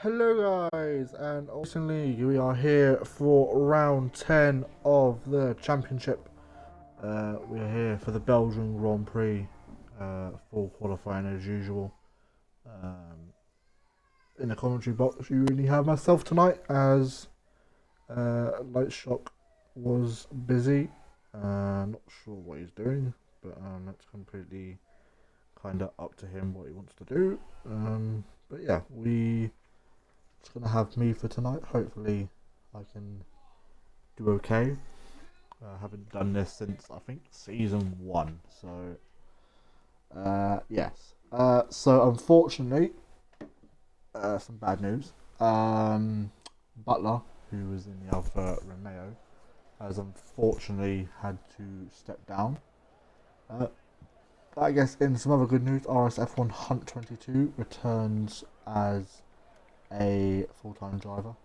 Hello guys, and recently we are here for round 10 of the championship. We are here for the Belgian Grand Prix, full qualifying as usual. Um, in the commentary box you really have myself tonight as Light Shock was busy. Not sure what he's doing, but that's completely kind of up to him what he wants to do. But yeah, it's gonna have me for tonight. Hopefully, I can do okay. I haven't done this since I think season 1. So, yes. So unfortunately, some bad news. Butler, who was in the Alfa Romeo, has unfortunately had to step down. I guess in some other good news, RSF1 Hunt 22 returns as a full-time driver.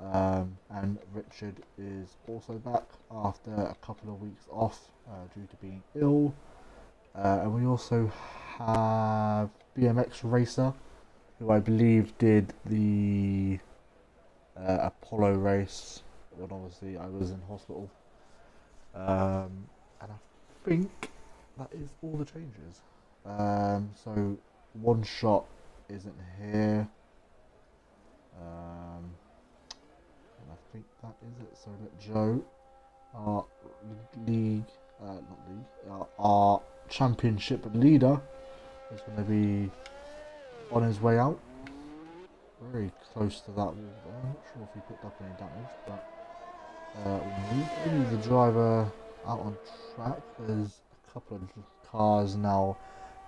And Richard is also back after a couple of weeks off due to being ill. And we also have BMX Racer, who I believe did the Apollo race when obviously I was in hospital. And I think that is all the changes. So One Shot isn't here. And I think that is it. So let Joe, our our championship leader, is going to be on his way out. Very close to that wall there. I'm not sure if he picked up any damage, but we move only the driver out on track. There's a couple of cars now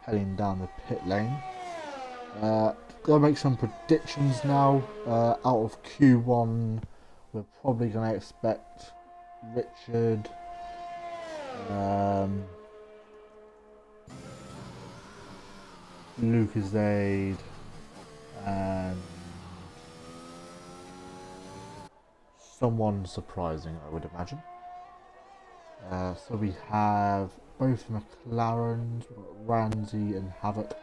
heading down the pit lane. Gonna make some predictions now. Out of Q1, we're probably gonna expect Richard, Lucasade, and someone surprising, I would imagine. So we have both McLarens, we've got Ramsey and Havoc,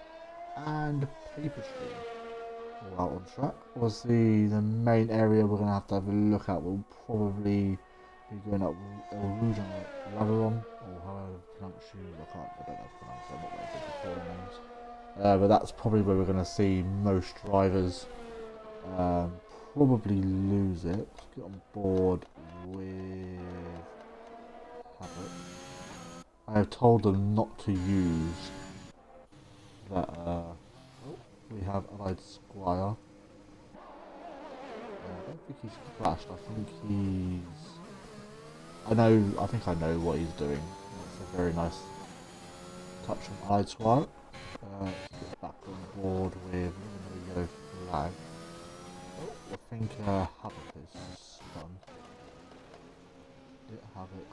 and Paper Stream all out on track. Obviously, the main area we're going to have a look at will probably be going up El Rouge and Laveron, or however you pronounce you. I don't know how to pronounce them, I'm not very good at calling names. But that's probably where we're going to see most drivers probably lose it. Let's get on board with Havoc. I have told them not to use that. We have Allied Squire. I don't think he's crashed. I think I know what he's doing. That's a very nice touch from Allied Squire. Let's get back on board with the yellow flag. I think Havoc is done. Havoc,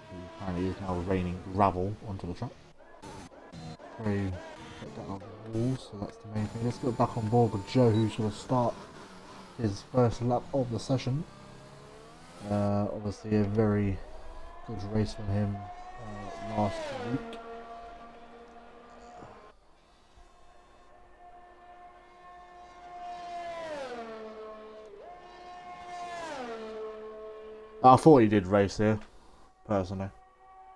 who apparently is now raining gravel onto the track. Very get that on the wall, so that's the main thing. Let's get back on board with Joe, who's going to start his first lap of the session. Obviously a very good race from him last week. I thought he did race here, personally.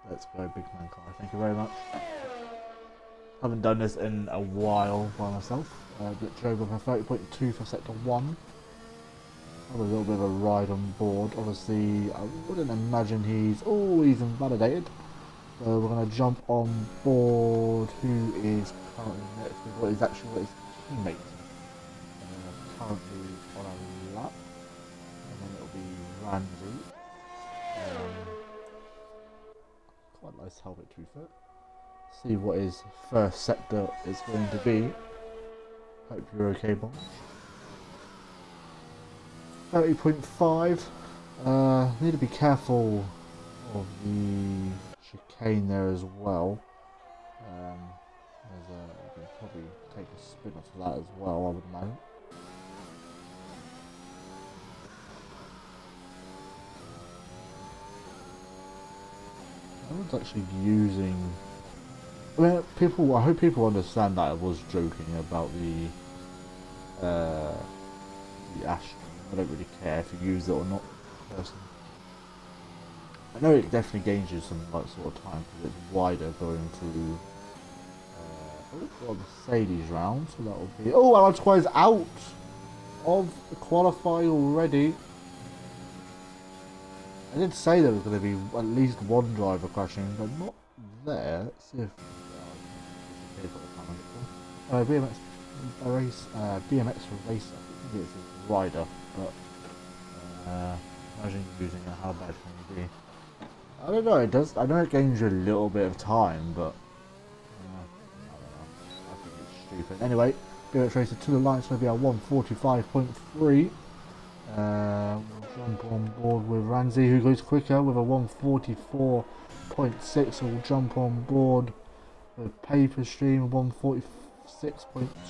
Let's go big man car, thank you very much. Haven't done this in a while by myself. But drove with a 30.2 for sector 1. Had a little bit of a ride on board. Obviously, I wouldn't imagine he's invalidated. So we're going to jump on board who is currently next with what is actually his teammate. Currently on a lap. And then it'll be Ramsey. Quite nice helmet to be fair. See what his first sector is going to be. Hope you're okay, Bob. 30.5. Need to be careful of the chicane there as well. You can probably take a spin off of that as well, I would imagine. I was actually using. I mean, I hope people understand that I was joking about the dash. I don't really care if you use it or not, personally. I know it definitely gains you some like sort of time because it's wider going to. Got a Mercedes round, so that will be. Oh, Alan Squire's out of the qualifying already. I did say there was going to be at least one driver crashing, but not there. Let's see if. BMX race, BMX racer. I think it's a rider, but imagine using it. How bad can it be? I don't know. It does. I know it gains you a little bit of time, but I think it's stupid. Anyway, BMX racer to the line. It's going to be at 1:45.3. We'll jump on board with Ramsey, who goes quicker with a 1:44.6. We'll jump on board with Paper Stream 1:46.2.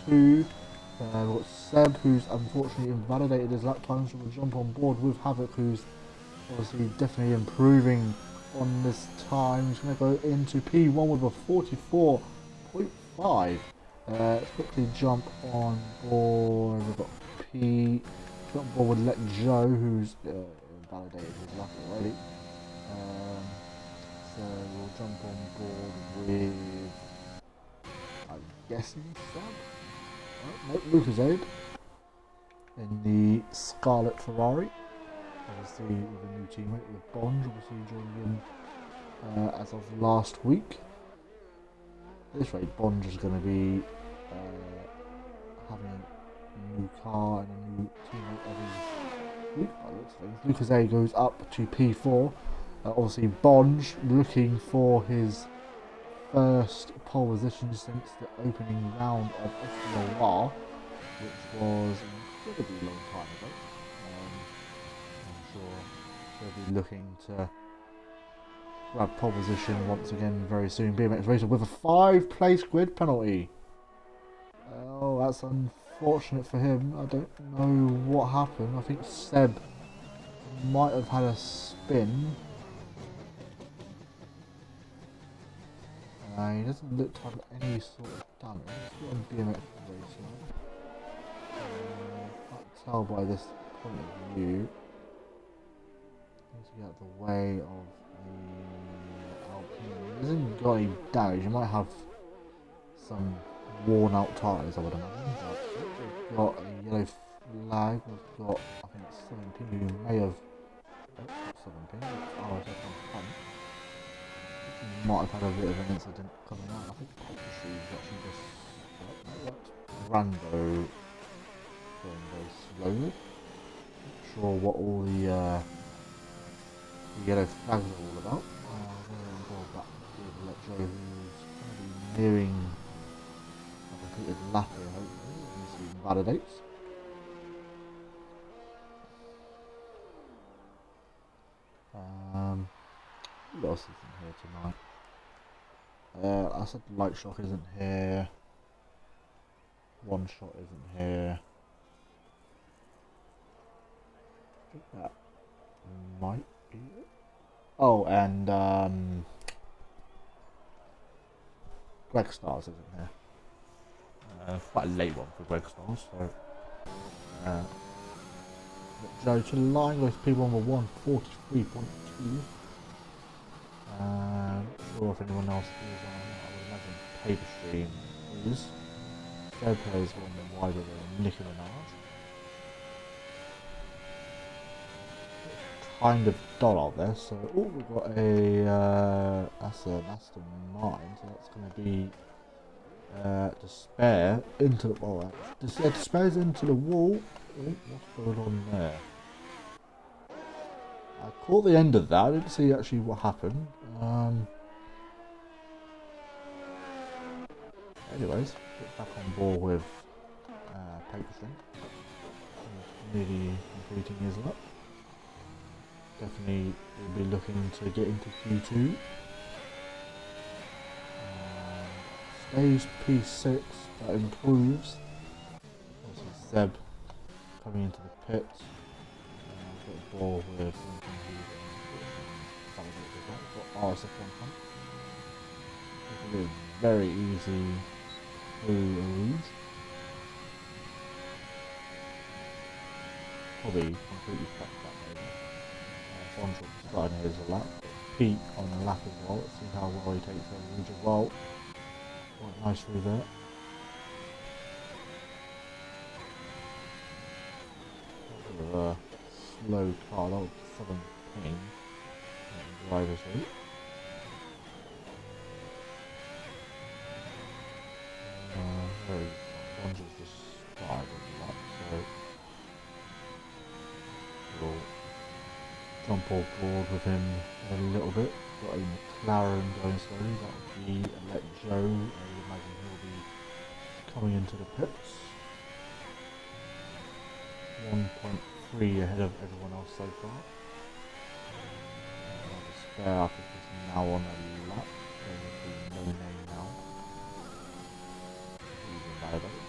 We've got Seb, who's unfortunately invalidated his lap time, so we'll jump on board with Havoc, who's obviously definitely improving on this time. He's going to go into P1 with a 44.5. Let's quickly jump on board. We've got jump on board with Let Joe, who's invalidated his lap already. So we'll jump on board with, I'm guessing, Seb? Nope, Lucasade in the Scarlet Ferrari. Obviously with a new teammate with Bond, obviously joining in as of last week. At this rate, Bond is going to be having a new car and a new teammate every week by the looks of things. Lucasade goes up to P4. Obviously Bond looking for his first pole position since the opening round of SRL, which was an incredibly long time ago. I'm sure he'll be looking to grab pole position once again very soon. BMX Racer with a 5-place grid penalty. Oh, that's unfortunate for him. I don't know what happened. I think Seb might have had a spin. He doesn't look to have any sort of damage. Let's get on BMX Racer. Can't tell by this point of view. Needs to get out of the way of the Alpine. He hasn't got any damage. He might have some worn out tyres, I would imagine. But we've got a yellow flag. We've got, I think, 17 who may have. Oh, 17. Oh, it's on front. Might have had a bit of an incident coming out. I think Paper Shoes actually just Rando going very slowly. Not sure what all the yellow flags are all about. We'll go back to Let Joe, who's going to be nearing a completed lap here, hopefully, unless he validates. Who else isn't here tonight? I said Light Shock isn't here. One Shot isn't here. I think that might be it. Oh, and Greg Stars isn't here. Quite a late one for Greg Stars, so Joe to the line goes P1 with 1:43.2. Not sure if anyone else is on. I would imagine Paper Stream is. Third plays one wider than Nicki Minaj. Kind of dull out there, so we've got a that's an Aston Martin, so that's going to be Despair into the Despair's into the wall. What's going on there? I caught the end of that. I didn't see actually what happened. Anyways, get back on board with Paper String. He's nearly completing his lap. Definitely will be looking to get into Q2. Stays P6, that improves. Obviously Seb coming into the pits. Got a ball with RSF on front. It's a very easy through a rouge. probably completely fucked that maybe. Bond will be starting his lap. Pete on the lap as well. Let's see how well he takes over Rouge as well. Quite nice through there. Bit of a slow car, that was Southern Pain. Driver's seat. Very Bonds is just started the lap, so we'll jump on board with him a little bit. Got a McLaren going slowly, that would be Let Joe. I would imagine he'll be coming into the pits. 1.3 ahead of everyone else so far. The spare I think is now on a lap, going to no name now. Using validated.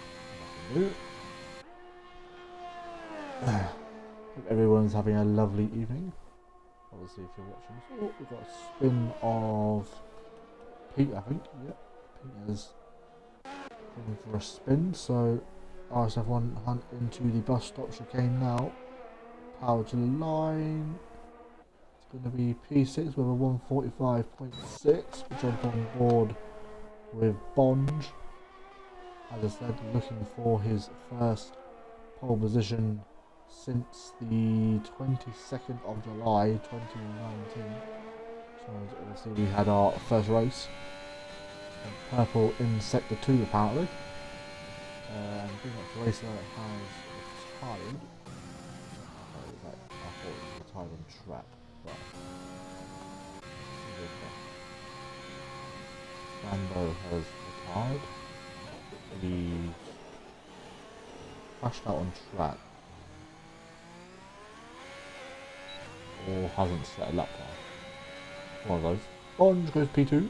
Hope everyone's having a lovely evening. Obviously, if you're watching this, oh, we've got a spin of Pete, I think. Yep, Pete is going for a spin. So RSF1 hunt into the bus stop chicane now. Power to the line. It's going to be P6 with a 145.6. We jump on board with Bond. As I said, looking for his first pole position since the 22nd of July 2019. So obviously we had our first race. And purple in sector 2 apparently. And pretty much the racer has retired. I thought he was retired on track, but Rambo has retired. He crashed out on track. Or hasn't set a lap time. One of those. Bond goes P2.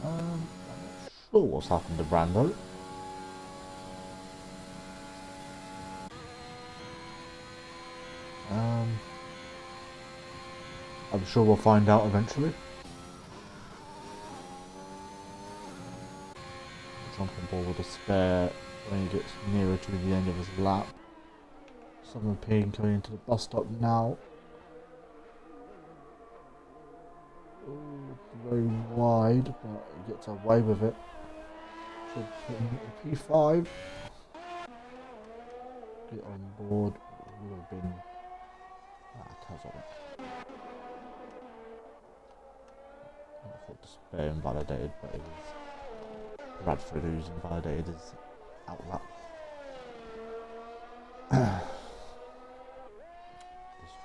I'm not sure what's happened to Brando. I'm sure we'll find out eventually. Jump on board with a spare when he gets nearer to the end of his lap. Southern Pain coming into the bus stop now. Ooh, very wide, but he gets away with it. Should put him at P5. Get on board. Would have been Tazon. I thought the spare invalidated, but it was Bradford who's invalidated his outlap.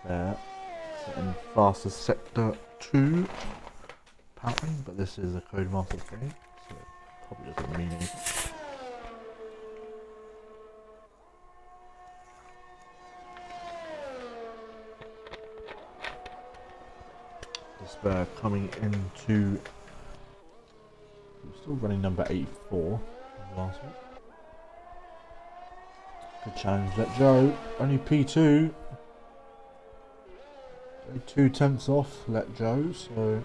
Spare setting fastest sector 2 apparently, but this is a Codemaster thing, so it probably doesn't mean anything. The spare coming into, still running number 84 last week. Good challenge, Let Joe. Only P2. 2/10 off, Let Joe, so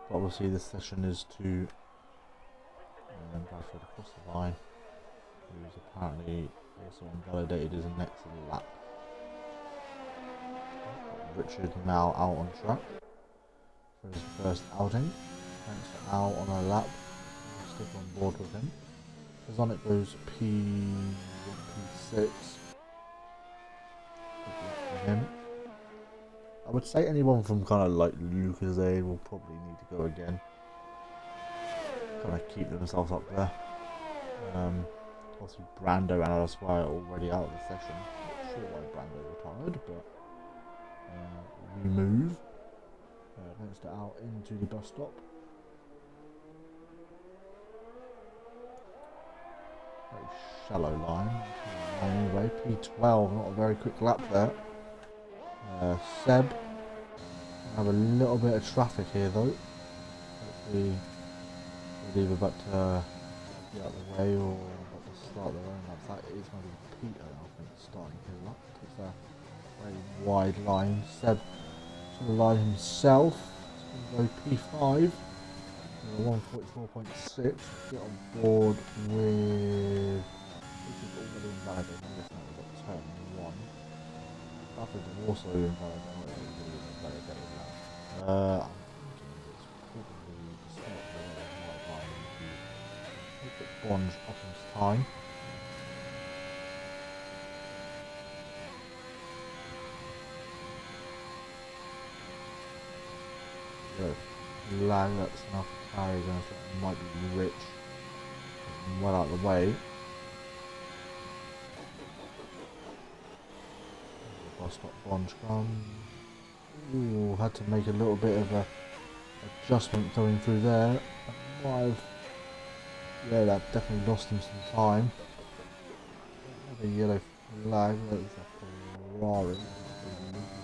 obviously this session is to Bradford across the line, who's apparently also invalidated his next lap. Richard now out on track for his first outing. Thanks to Al on a lap. We'll stick on board with him. Because on it goes P6. Good luck for him. I would say anyone from kind of like Lucas A will probably need to go again. Kind of keep themselves up there. Obviously Brando and Alistair are already out of the session. Not sure why Brando retired, but we move. Thanks to Al into the bus stop. Very shallow line. Anyway, P12, not a very quick lap there. Seb, have a little bit of traffic here though. Hopefully we'll either about to get out of the way or about to start their own laps. That is going to be Peter, I think, starting his lap. It's a very wide line. Seb to the line himself. It's going to go P5. 144.6. Get on board with. Which is already invalidated. I guess that was at turn 1. Buffett is also invalidated. I'm thinking it's probably the start of the right line to put Bond up in his time. Lag, that's enough to carry, then I think it might be rich. Well out of the way. I'll stop Bond come. Ooh, had to make a little bit of a adjustment going through there. Yeah, that definitely lost him some time. Another yellow flag, that is a Ferrari.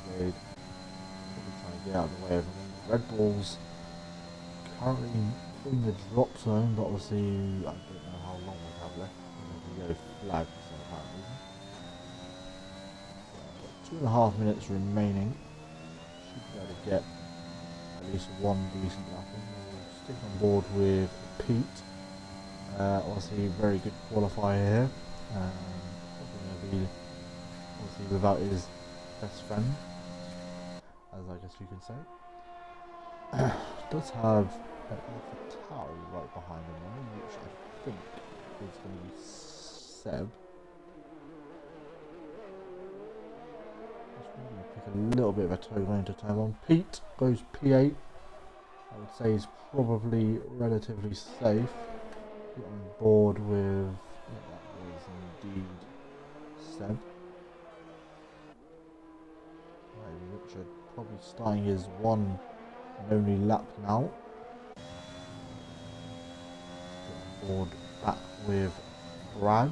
Probably trying to get out of the way of him. Red Bull's currently in the drop zone, but obviously I don't know how long we have left. The yellow flag for some apparent reason. 2.5 minutes remaining. Should be able to get at least one decent lap in. We'll stick on board with Pete. Obviously very good qualifier here. Probably going to be obviously without his best friend, as I guess you can say. Does have a Tau right behind him though, which I think is going to be Seb. Just going to pick a little bit of a toe going to turn on. Pete goes P8. I would say he's probably relatively safe. Get on board with, that was indeed Seb. Right, Richard probably starting his one and only lap now. Get on board back with Brad.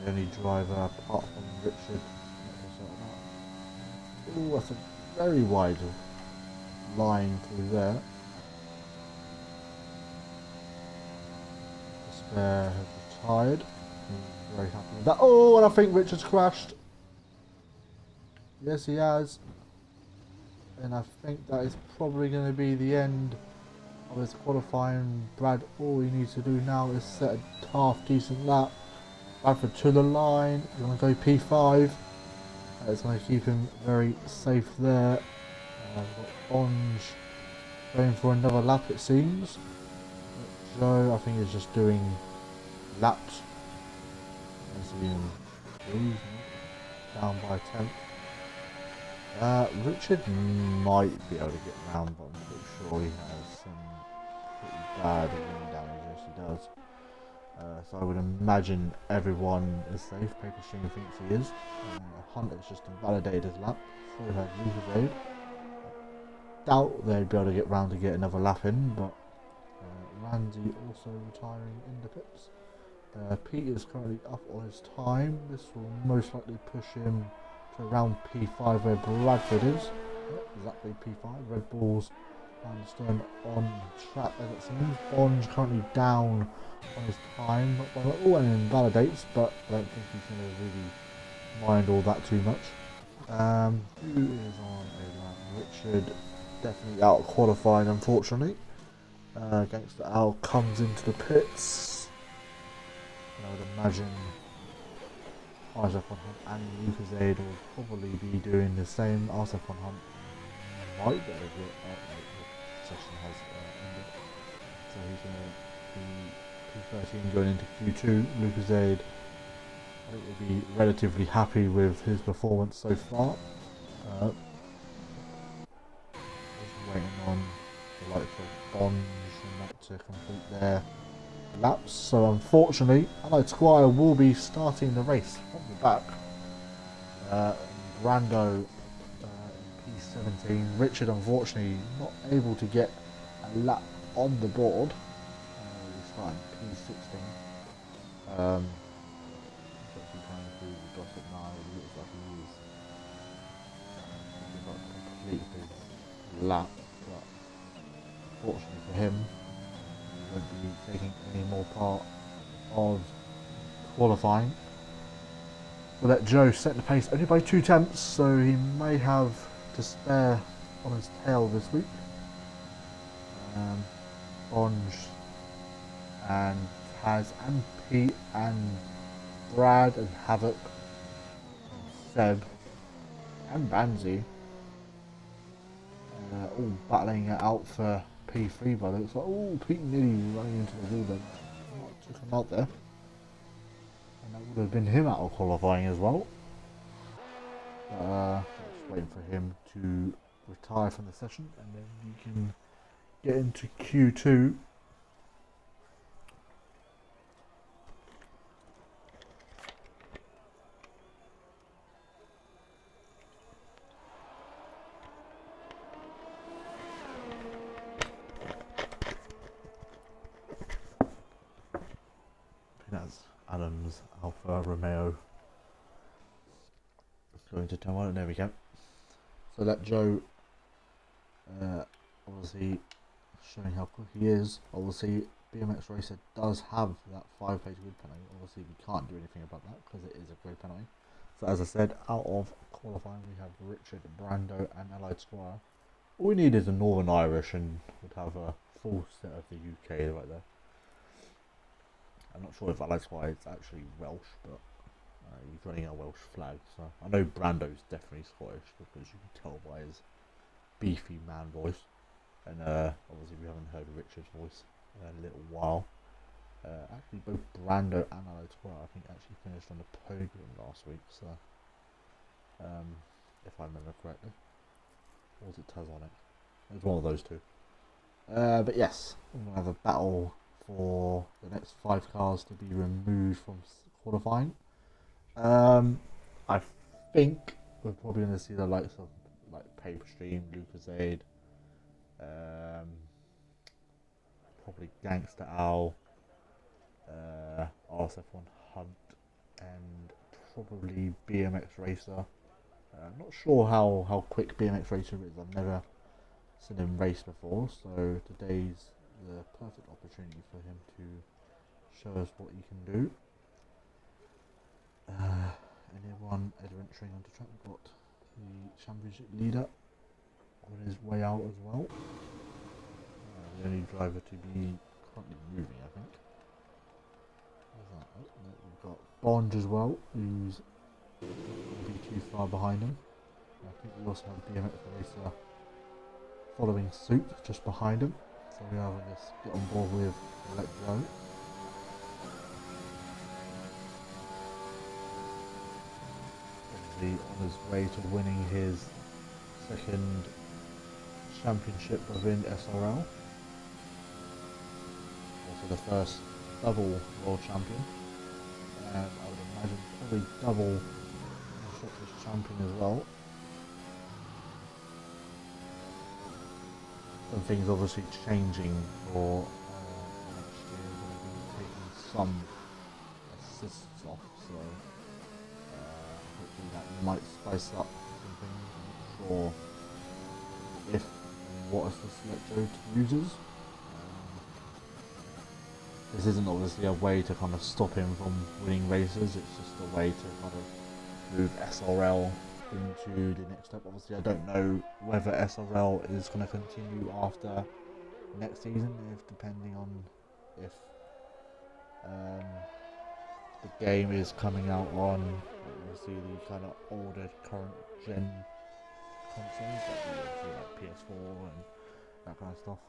The only driver apart from Richard. Oh, that's a very wide line through there. The spare has retired. I'm very happy with that. Oh, and I think Richard's crashed. Yes, he has. And I think that is probably going to be the end of his qualifying. Brad, all he needs to do now is set a half decent lap. Bradford to the line. He's going to go P5. It's going to keep him very safe there. We've got Bonge going for another lap, it seems. Joe, I think, is just doing laps. Down by 10th. Richard might be able to get round, but I'm pretty sure he has some pretty bad wind damage. Yes, he does. So I would imagine everyone is safe. Paper String thinks he is. Hunt has just invalidated his lap. So has Lucas Aid. Doubt they'd be able to get round to get another lap in, but Randy also retiring in the pits. Pete is currently up on his time. This will most likely push him to around P5 where Bradford is. Yep, exactly P5. Red Bulls and Stern on track as it seems. Bond's currently down on his time. Oh, and invalidates, but I don't think he's going to really mind all that too much. Who is on a lap? Richard definitely out qualified, unfortunately. Gangster Al comes into the pits. And I would imagine Isaac on Hunt and Lucas Aid will probably be doing the same. Isaac on Hunt might be able to get the session has ended. So he's going to be P13 going into Q2. Lucas Aid, I think, will be relatively happy with his performance so far. Just waiting on the likes of Bonge and that to complete their laps. So unfortunately, Allied Squire will be starting the race from the back. Brando P17. Richard unfortunately not able to get a lap on the board. He's starting P16. He's actually coming through the gossip now. It looks like he's about to complete his lap, but fortunately for him, he won't be taking any more part of qualifying. We'll let Joe set the pace only by 2 tenths, so he may have to spare on his tail this week. Um, Bonge and Taz and Pete and Brad and Havoc and Seb and Banzi all battling it out for P3, but it's like, oh, Pete nearly running into the wall then. Took him out there. And that would have been him out of qualifying as well. Just waiting for him to retire from the session and then we can get into Q2. That's Adams, Alpha Romeo. Going to turn 1, there we go. So that Joe, obviously showing how quick he is. Obviously BMX Racer does have that 5-page grid penalty. Obviously we can't do anything about that because it is a grid penalty. So as I said, out of qualifying we have Richard, Brando and Allied Squire. All we need is a Northern Irish and we'd have a full set of the UK right there. I'm not sure if Allied Squire is actually Welsh, but he's running a Welsh flag. So I know Brando's definitely Scottish because you can tell by his beefy man voice. And obviously we haven't heard Richard's voice in a little while. Actually both Brando and Allied Squire I think actually finished on the podium last week, so if I remember correctly. Or was it Tazonic? It was one of those two. But yes, we're going to have a battle for the next 5 cars to be removed from qualifying. I think we're probably going to see the likes of like Paper Stream, Lucasade, probably Gangster Owl, RSF1 Hunt, and probably BMX Racer. I'm not sure how quick BMX Racer is. I've never seen him race before, so today's the perfect opportunity for him to show us what he can do. Anyone entering onto track, we've got the championship leader on his way out as well. The only driver to be currently moving, I think. We've got Bond as well, who's not be too far behind him. I think we also have BMX Racer following suit just behind him. So we are going to get on board with Let Go. Obviously on his way to winning his second championship within SRL. Also the first double world champion. And I would imagine probably double Scottish champion as well. Some things obviously changing for next year. We're going to be taking some assists off, so hopefully that might spice up some things. I'm not sure if and what assist Let Go uses. This isn't obviously a way to kind of stop him from winning races, it's just a way to kind of move SRL into the next step. Obviously I don't know whether SRL is going to continue after next season, if depending on if the game is coming out on obviously the kind of older current gen consoles, like PS4 and that kind of stuff.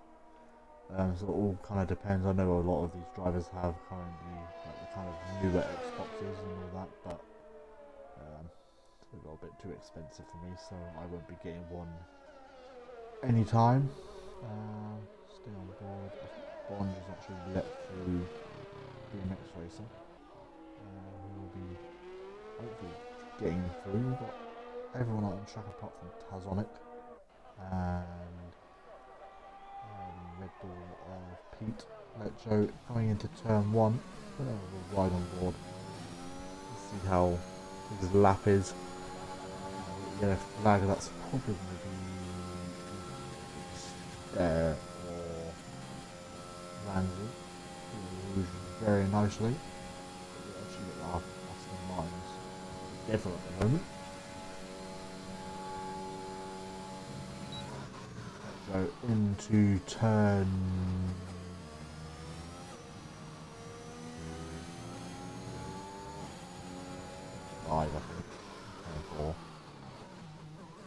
So it all kind of depends. I know a lot of these drivers have currently like the kind of newer Xboxes and all that, but it's a little bit too expensive for me, so I won't be getting one anytime. Stay on board. Bond is actually let through BMX Racer. We will be hopefully getting through. We've got everyone out on track apart from Tazonic and Red Bull of Pete. Let Joe coming into turn 1. We'll ride on board. Let's see how his lap is. Yellow flag, that's probably going to be or Ramsey, who's very nicely. We actually get our Aston Martins together at the moment. go into turn 5, I think. Turn 4.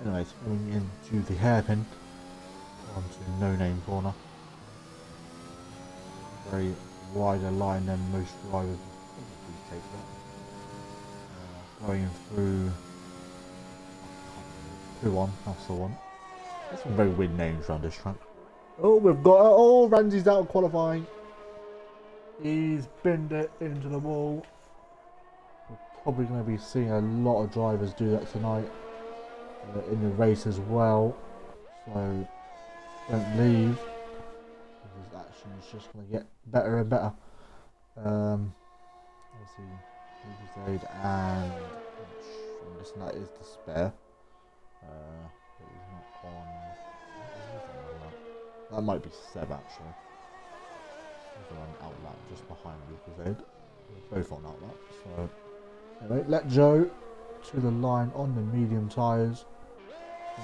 Anyways, going into the hairpin onto no name corner. Very wider line than most drivers would take that. Going through 2-1, that's the one. There's some very weird names around this track. Oh, we've got it. Oh, Ramsey's out of qualifying. He's binned it into the wall. We're probably going to be seeing a lot of drivers do that tonight in the race as well. So don't leave. His action is just going to get better and better. Let's see. Lucas Aid and I'm guessing that is the spare. But he's not on. That might be Seb actually. He's on outlap just behind Lucas Aid. They're both on outlap. So anyway, let Joe to the line on the medium tyres.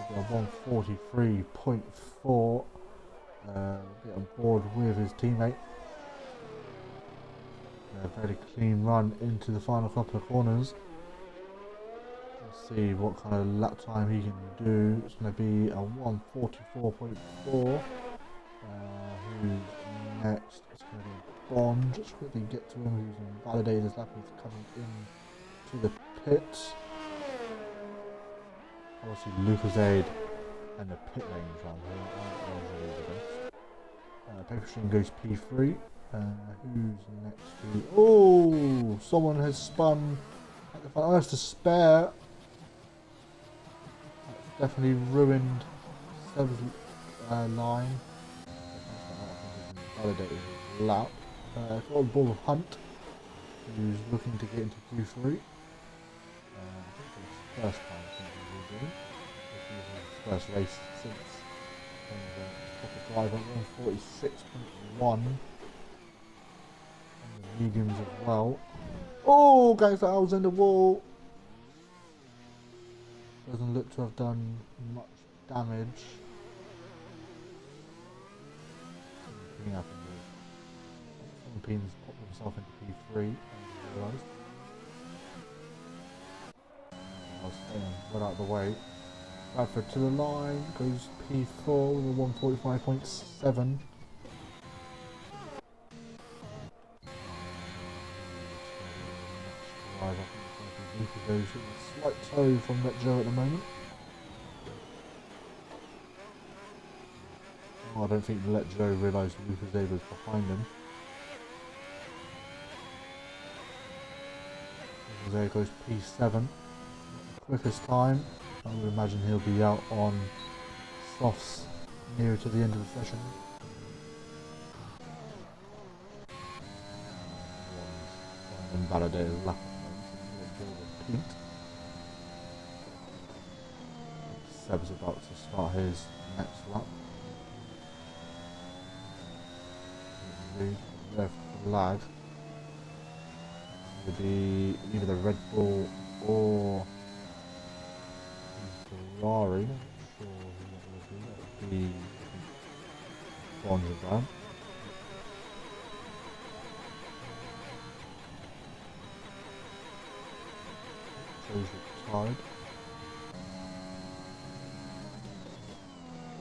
We've got 143.4. Get on board with his teammate. A very clean run into the final couple of corners. Let's see what kind of lap time he can do. It's going to be a 144.4. Who's next? It's going to be Bond. Just quickly get to him. Who's invalidated his lap. He's coming in to the pits. Obviously, Lucas Aid and the pit lanes around here aren't usually the best. Paper string goes P3. Who's next to... Oh! Someone has spun at the front. Oh, that's the spare. That's definitely ruined Seb's line. Validated his lap. Got on board with Hunt, who's looking to get into Q3. I think it's his first time I think he will do. This is his first race since the driver 146.1. Mediums as well. Oh, guys, I was in the wall. Doesn't look to have done much damage. Something happened with Pins popped himself into P3. I realised. I was staying right out of the way. Bradford to the line, goes P4 with a 145.7. There's a slight toe from that Joe at the moment. Oh, I don't think Let Joe realised Lucas Aid was behind him. Lucas Aid goes P7. Quickest time. I would imagine he'll be out on softs nearer to the end of the session. Invalidated lap. Pete. Seb's about to start his next lap. Left flag. It would be either the Red Bull or the Ferrari. I'm not sure who that would be. That would be Bonds and Brown. Joe's retired.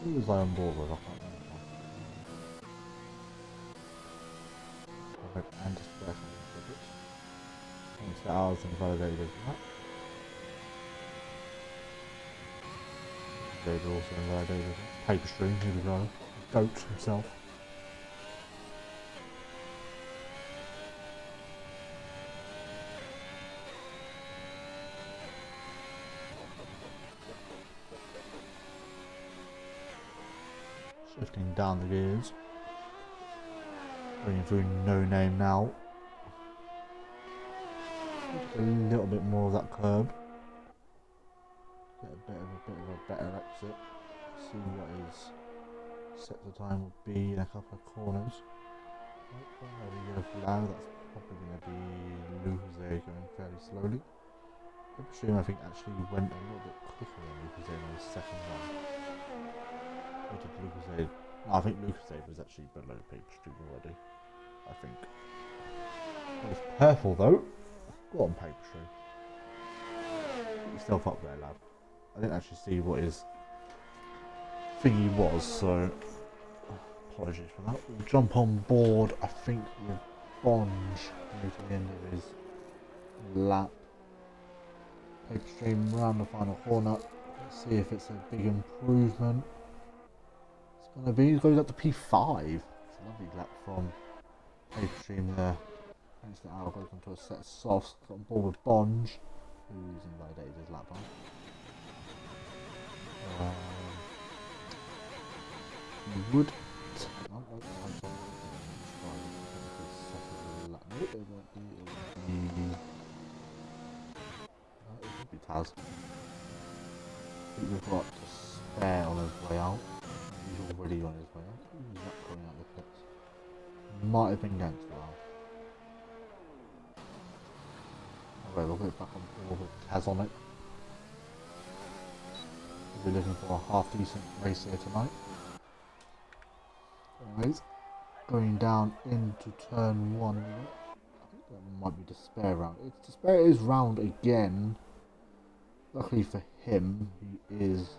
Who was I on board with? I can't remember. Perfect, and just back on the tickets. Thanks to ours and validated that. They've also invalidated Paper Stream, here we go. Goat himself. Shifting down the gears. Bringing through no name now. Just a little bit more of that curb. Get a bit of a better exit. See what his set the time will be in a couple of corners. There we go for now. That's probably going to be Lucas Aid going fairly slowly. Stream I think actually went a little bit quicker than Lucas Aid on his second run. Where did Lucas No, I think Lucas Dave is actually below Paper already. I think. It's purple though. Go on, Paper Get yourself up there, lad. I didn't actually see what his thingy was, so apologies for that. We'll jump on board, I think, with Bonge near to the end of his lap. Paper Stream round the final corner. Let's see if it's a big improvement. It's going to be, it goes up to P5. It's a lovely lap from Paper Stream there. Thanks to Al, goes onto a set of softs. Got on board with Bonge, who's invalidated his lap by. You would. It would be Taz. I think we've got to spare on his way out. He's already on his way out. Who's that coming out of the pits? Might have been Gangster Al. Okay, we'll get back on board with Taz on it. We'll be looking for a half decent race here tonight. Anyways, going down into turn 1. I think that might be Despair round. It's Despair is round again. Luckily for him, he is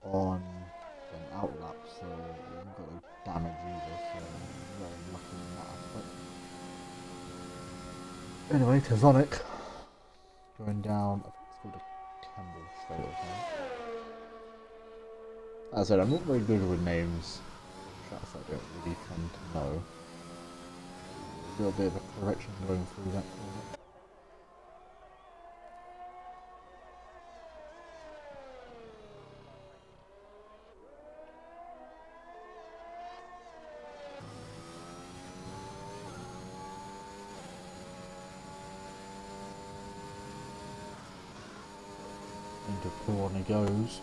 on an outlap, so he hasn't got no damage either, so very lucky in that aspect. Anyway, Tazonic going down, I think it's called a Campbell straight or something. As I said, I'm not very good with names. Tracks I don't really tend to know. A little bit of a correction going through that corner. Into corner goes.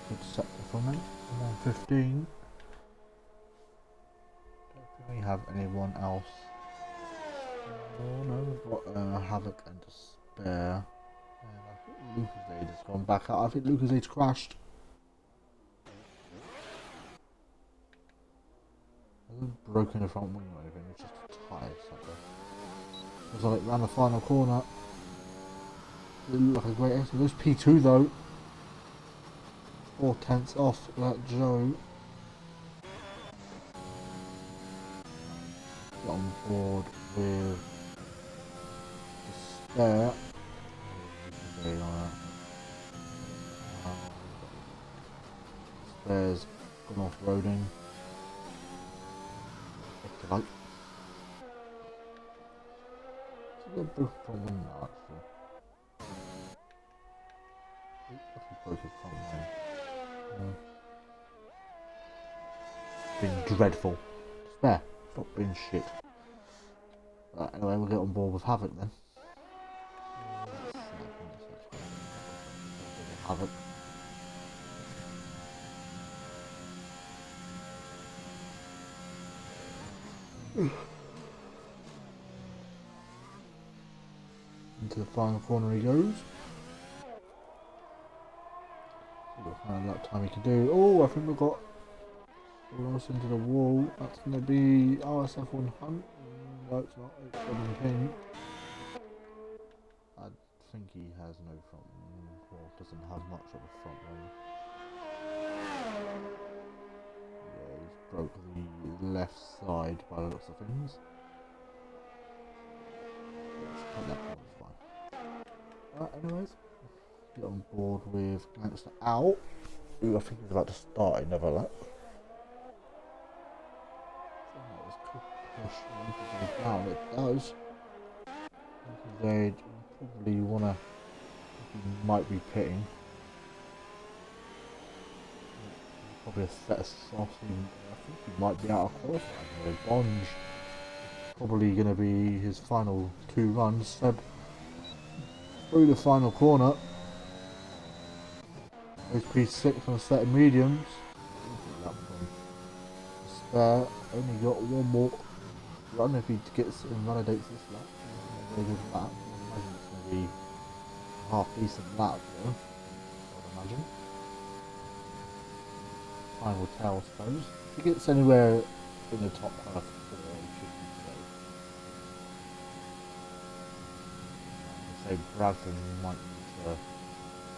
Good sector from him. 115. Don't think we have anyone else. Oh no, we've got Havoc and Despair. And I think Lucas Aid has gone back out. I think Lucas Aid's crashed. Hasn't broken the front wing or anything, it's just a tyre sucker. Looks like it ran the final corner. It looked like a great exit. There's P2 though. 4/10 off that Joe. Get on board with Despair. Despair's gone off roading. If you like. So they're both from wing now actually. He broke his front wing. Been dreadful. Despair, stop being shit. Right, anyway, we'll get on board with Havoc then. Havoc. Into the final corner he goes. We'll find out what time he can do. Oh, I think we've got someone else into the wall. That's going to be RSF on Hunt. No, it's not. It's 17. I think he has no front wing, or doesn't have much of a front wing. Yeah, he's broke the left side by the looks of things. Let's put that one, it's fine. Anyways. Get on board with Gangster Al, who I think is about to start another lap. This could push Lucas Aid down. It does. Lucas Aid probably wanna. He might be pitting. Probably a set of softs. I think he might be out of qualifying. Bonge probably gonna be his final 2 runs. Seb through the final corner. Goes P6 on a set of mediums. Lap from spare. Only got one more run if he gets and validates this lap. Very good lap. I imagine it's going to be a half decent lap though. I would imagine. Time will tell, I suppose. If he gets anywhere in the top half, he should be safe. Say Bradford might need to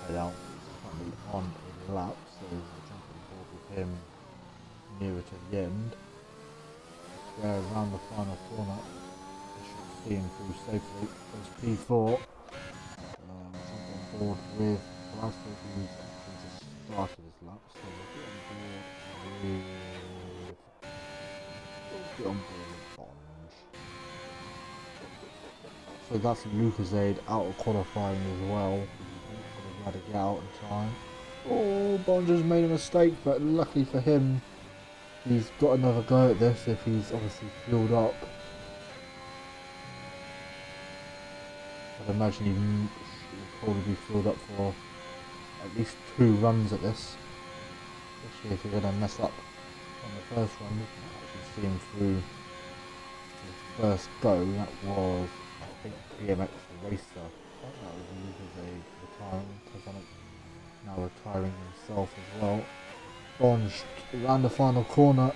head out. He's currently on a lap, so there's a jump on board with him nearer to the end. Square around the final corner. I should see him through safely. There's P4. Jump on board with Bradford, who's actually just started his lap, so we'll get on board with Bond. So that's Lucasade out of qualifying as well. He's not going to get out in time. Oh, Bond just made a mistake, but luckily for him, he's got another go at this if he's obviously fueled up. I'd imagine he'll probably be fueled up for at least 2 runs at this. Especially if you're going to mess up on the first run, you can actually see him through his first go. That was, I think, BMX Racer. I think that was Lucasade retiring, now retiring himself as well. Bond around the final corner.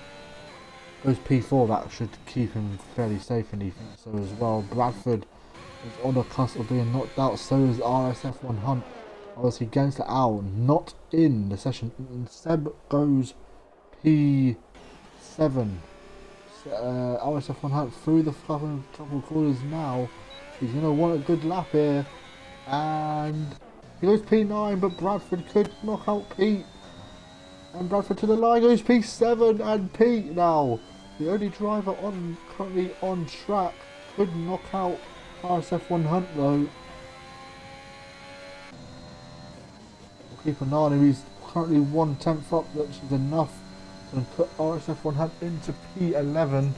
Goes P4, that should keep him fairly safe, and he thinks so as well. Bradford is on the cusp of being knocked out, so is RSF1 Hunt. Obviously against the owl, not in the session. Seb goes P7. RSF1 Hunt through the couple corners now. He's going to want a good lap here. And he goes P9, but Bradford could knock out Pete. And Bradford to the line goes P7, and Pete now, the only driver currently on track, could knock out RSF1 Hunt though. Keep an eye on him. He's currently 1/10 up, which is enough to put RSF1 Hunt into P11.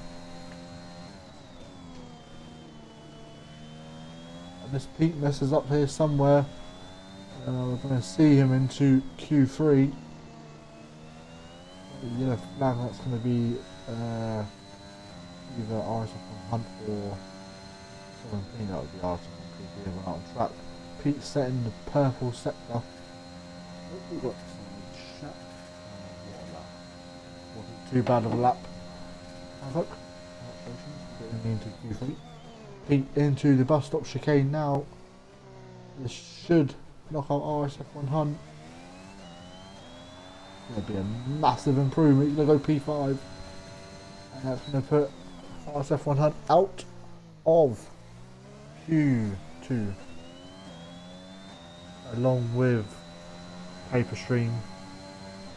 And this Pete messes up here somewhere. We're going to see him into Q3. The yellow flag, that's going to be either RSF1 Hunt or someone clean. That would be RSF1 being out on track. Pete setting the purple sector. We've got some chat. Wasn't too bad of a lap. Havoc. Getting into Q3. Pete into the bus stop chicane now. This should knock out RSF1 Hunt. It's going to be a massive improvement. He's going to go P5. And that's going to put RSF1 Hunt out of Q2. Along with Paper Stream,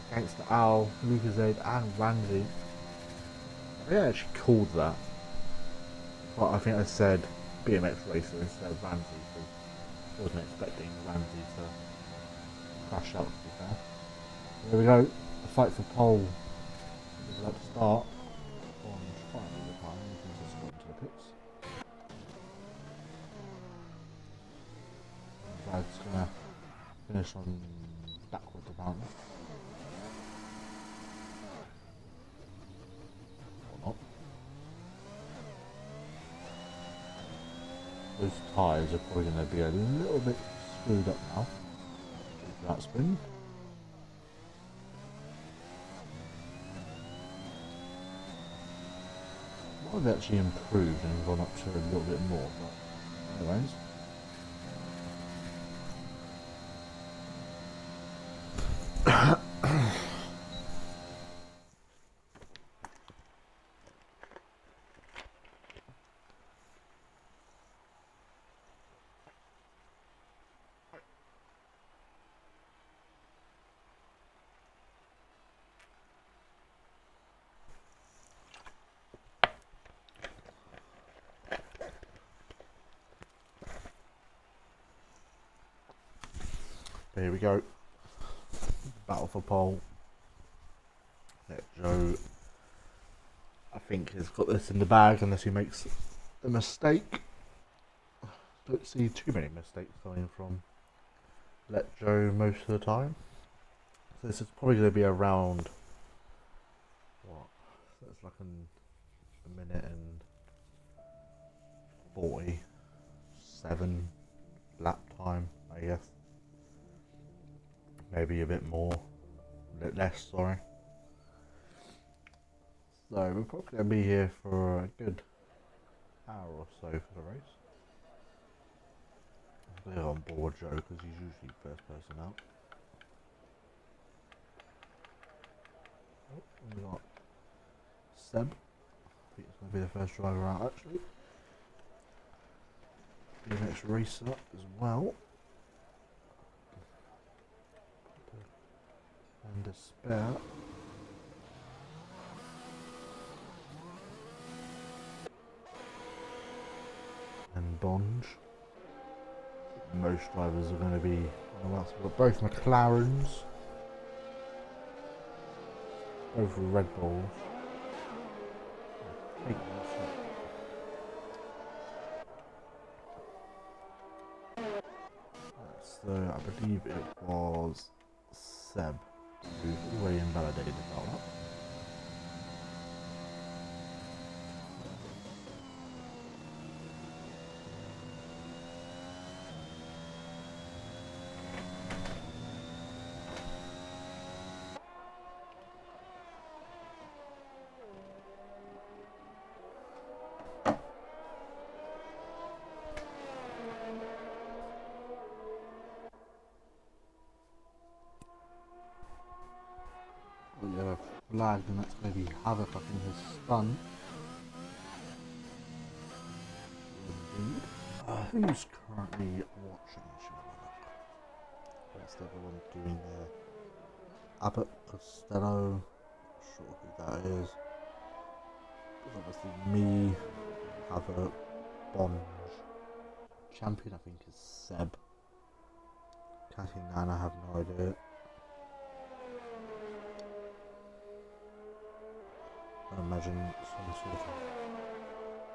Gangster Owl, Lucasade and Ramsey. I actually called that, but I think I said BMX Racer instead of Ramsey, because I wasn't expecting Ramsey to crash out, to be fair. There we go, the fight for pole is about to start. On finally the time, you can just go into the pits. Brad's gonna finish on backwards apparently. Or not. Those tyres are probably going to be a little bit screwed up now due to that spin. Might have actually improved and gone up to a little bit more, but anyways. Here we go. Battle for pole. Let Joe, I think, has got this in the bag unless he makes a mistake. Don't see too many mistakes coming from Let Joe most of the time. So this is probably going to be around what? So it's like a minute and 47 lap time, I guess. Maybe a bit more, a bit less, sorry. So we're probably going to be here for a good hour or so for the race. I'll go on board Joe because he's usually first person out. Oh, we got Seb. I think it's going to be the first driver out actually. Be the next racer as well. And a spare. And Bonge. Most drivers are going to be on the last. We've got both McLarens, both Red Bulls. So I believe it was Seb who's already invalidated about that. We have a flag, and that's going to be Havoc up in his stun. Who's currently watching? What's everyone doing there? Abbott, Costello, not sure who that is. There's obviously me, Havoc, Bonge. Champion I think is Seb. Catty Nan, I have no idea. I imagine some sort of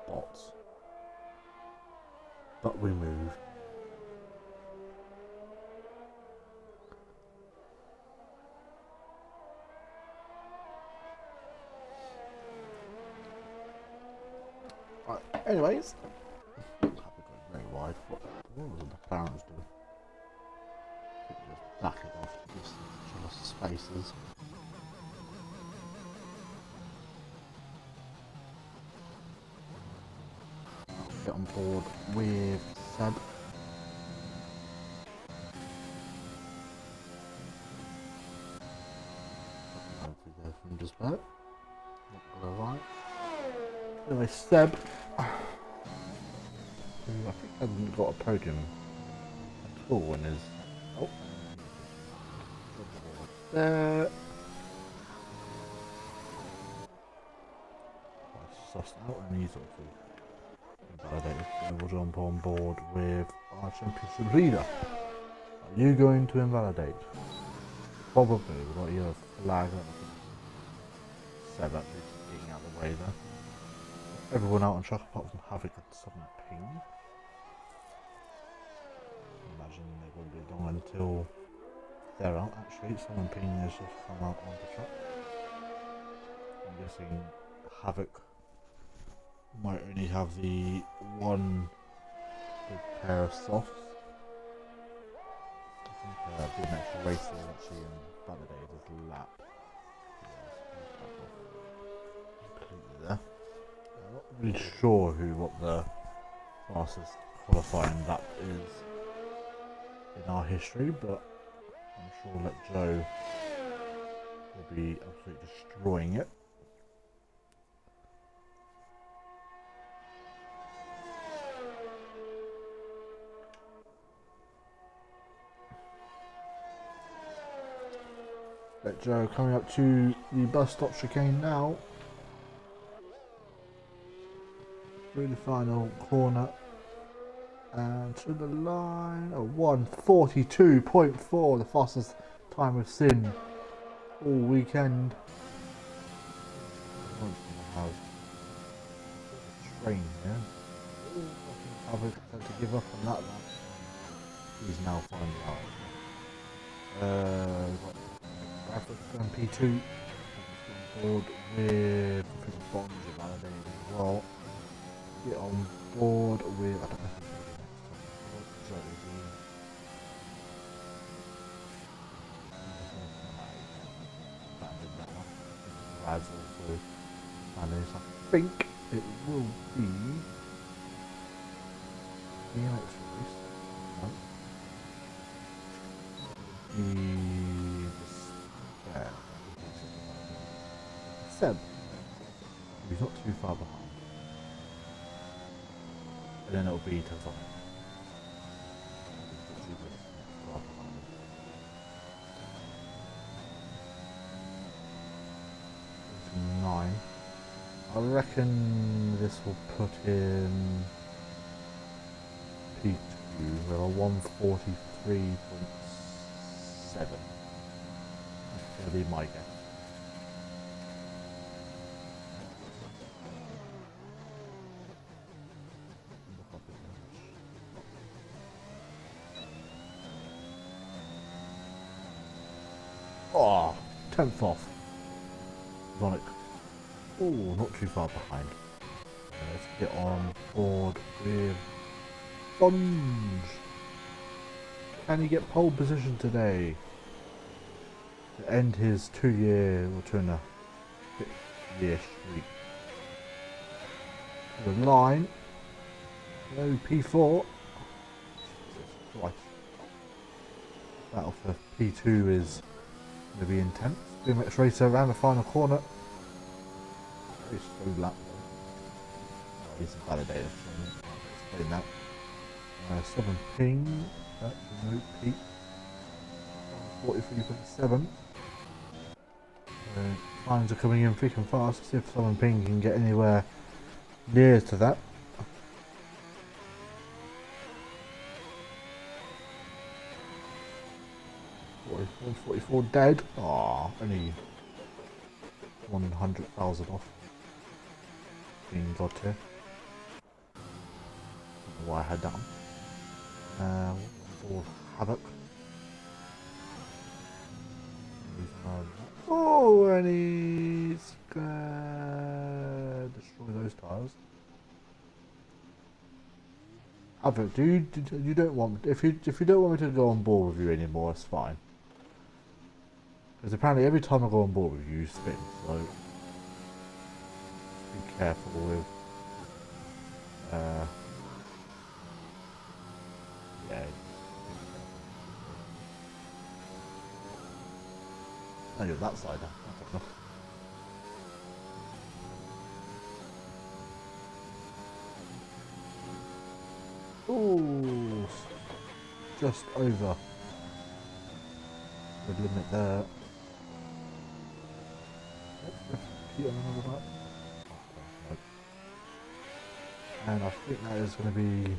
bots. But we move. Right, anyways. Have to go very wide. What was the McLaren's doing? Just back it off to give each other spaces. Get on board with Seb. Hopefully there's from just about. Not gonna lie. Anyway, Seb, who I think hasn't got a podium at all in his. Oh, there. Sussed out and he's also invalidated. So we'll jump on board with our championship leader. Are you going to invalidate? Probably. We've got your flag up. Seb at least getting out of the way there. Everyone out on track apart from Havoc at some ping. Imagine they won't be long until they're out actually. Someone ping has just come out on the track. I'm guessing Havoc might only have the one big pair of softs. I think the next racer actually invalidated his lap. Completely there. I'm not really sure what the fastest qualifying lap is in our history, but I'm sure that Joe will be absolutely destroying it. Let Joe coming up to the bus stop chicane now. Through the final corner. And to the line. A 1:42.4, the fastest time we've seen all weekend. Have a train here. I think I've had to give up on that one. He's now finding out. and P2. On board with Bonds validated as well. Get on board with, I don't know who's going to be next. Also managed. I think it will be the next race. No. The spare. Seb. He's not too far behind. And then it'll be Tazon. 9. I reckon this will put in P2 with a 143.7. That's going to be my guess. Oh, 10th off. Sonic. Oh, not too far behind. Let's get on board with Sponge. Can he get pole position today to end his 2-year or 2.5-year streak? The line. No P4. Jesus Christ. Battle for P2 is going to be intense. BMX racer around the final corner. Very slow lap though. He's validated, so I'll explain that. 7 ping, no peak. 43.7. Lines are coming in thick and fast. See if 7 ping can get anywhere near to that. $44 dead. Ah, only 100,000 off. Being got here. Don't know why I had that on. For Havoc. Oh, and he's gonna destroy those tires. Havoc, you don't want if you don't want me to go on board with you anymore, it's fine. Because apparently every time I go on board with you, you spin, so be careful with yeah. Oh, you're that side. Ooh, just over the limit there. And I think that is going to be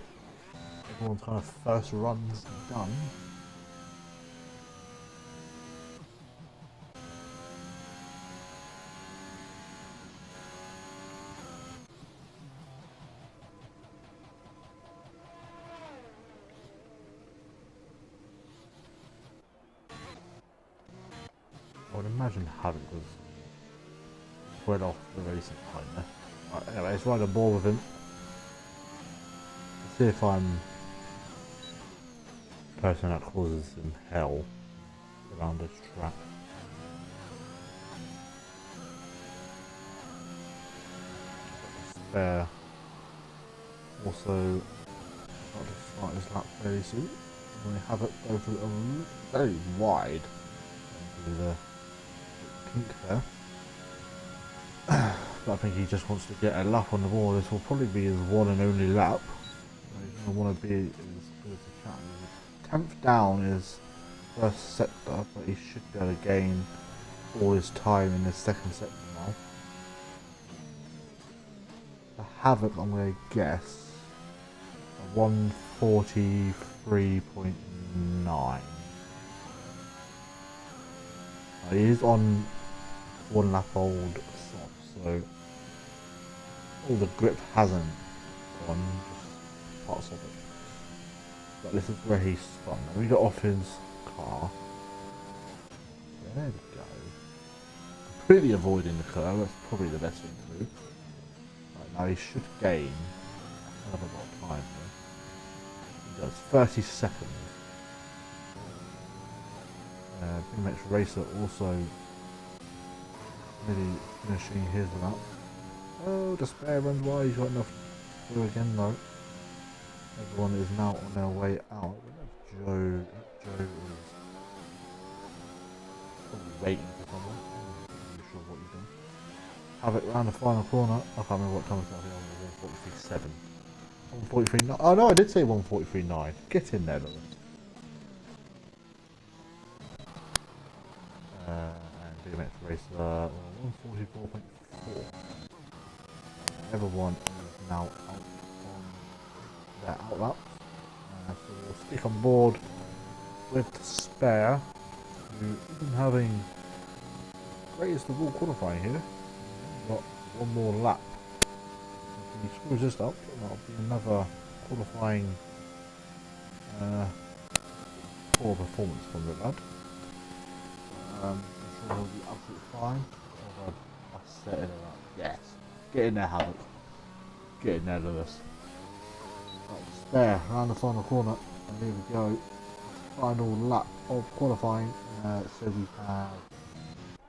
everyone's kind of first runs done. I would imagine Havoc was spread off the racing line there. Right, anyway, let's ride a ball with him. See if I'm the person that causes him hell around this track. Spare. Also, got to start his lap fairly soon. We have it over very wide. The pink there. But I think he just wants to get a lap on the ball. This will probably be his one and only lap. He's going to want to be as good as he can. 10th down is first sector, but he should be able to gain all his time in the second sector now. The Havoc, I'm going to guess, 143.9. He is on 1 lap old soft, so all the grip hasn't gone, just parts of it. But this is where he spun. Now we got off his car. There we go. completely avoiding the curve. That's probably the best thing to do. Right, now he should gain a hell of a lot of time here. He does 30 seconds. BMX Racer also nearly finishing his lap. Oh, Despair runs wide. He's got enough to do again though. Everyone is now on their way out. Joe is probably waiting for someone. I'm not sure what he's doing. Have it round the final corner. I can't remember what time it's at. 143.7. 143.9. Oh no, I did say 143.9. Get in there, Lewis. And BMX Racer 144.4. Everyone is now out on their outlap. So we'll stick on board with Despair, who isn't having greatest of all qualifying here. Got one more lap. If he screws this up, that'll be another qualifying poor performance from the lad. I'm sure he'll be absolutely fine. I set it up. Yes. Get in there, Havoc. Get in there, Lewis. Right, Despair around the final corner, and here we go. Final lap of qualifying. So we have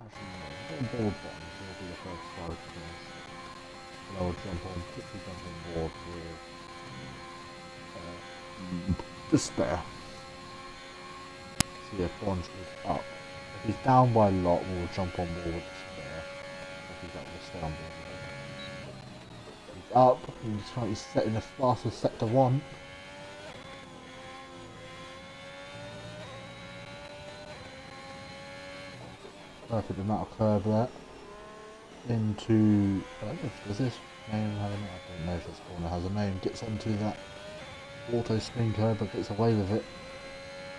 actually on board button. Will be the first side to finish. And I will quickly jump on board with Despair. See if Bonge is up. If he's down by a lot, we'll jump on board with Despair. If he's up, we'll stay on board. He's up. He's setting the fastest sector 1. Perfect amount of curve there. Into, does this name have a name? I don't know if this corner has a name. Gets onto that auto spin curve but gets away with it.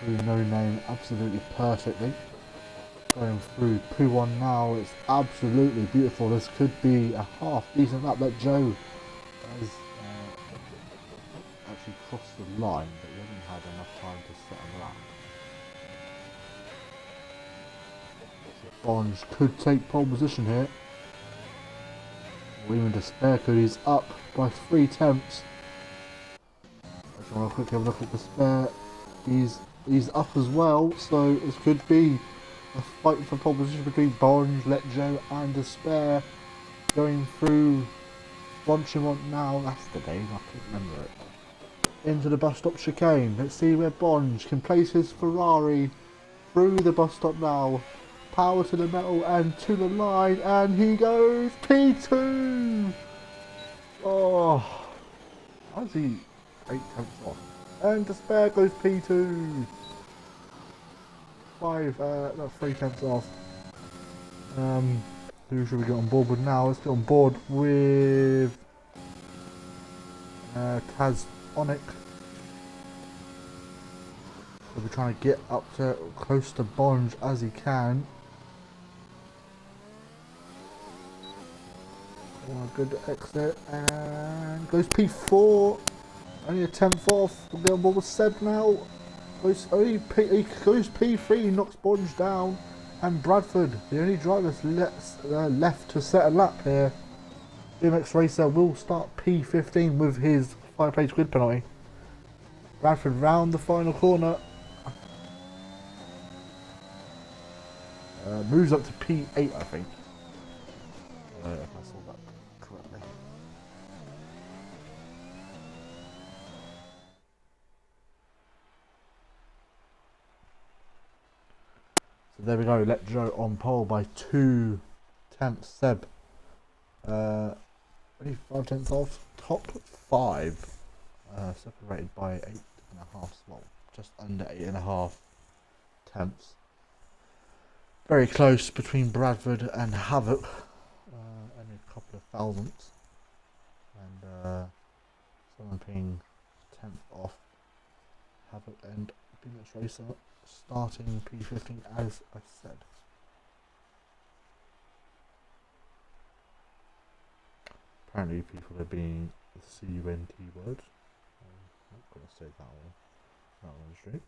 Through no name absolutely perfectly. Going through P1 now, it's absolutely beautiful. This could be a half decent lap that Joe has actually crossed the line, but he hasn't had enough time to set a lap. Bonge could take pole position here. Or even Despair could. He's up by 3 tenths. I just want to quickly have a look at Despair. He's up as well, so this could be a fight for pole position between Bonge, Let Joe and Despair. Going through Bonchimont now. That's the name, I can't remember it. Into the bus stop chicane. Let's see where Bonge can place his Ferrari through the bus stop now. Power to the metal and to the line, and he goes P2. Oh, how's he 8 tenths off? And Despair goes P2. 3 tenths off. Who should we get on board with now? Let's get on board with Tazonic. We'll be trying to get up to close to Bonge as he can. Good exit, and goes P4. Only a 10th off. We'll get on board with Seb now. He goes P3, knocks Bonge down. And Bradford, the only driver left to set a lap here. BMX Racer will start P15 with his 5-place grid penalty. Bradford round the final corner. Moves up to P8, I think. If I saw that correctly. So there we go. Let Joe on pole by 2 tenths. Seb, only 5 tenths off. Top 5, separated by 8.5. Well, just under 8.5 tenths. Very close between Bradford and Havoc, only a couple of thousandths, and someone being 10th off. Havoc and BMX Racer starting P15 as I said. Apparently people are being the CUNT word. I'm not going to say that one. That one's straight.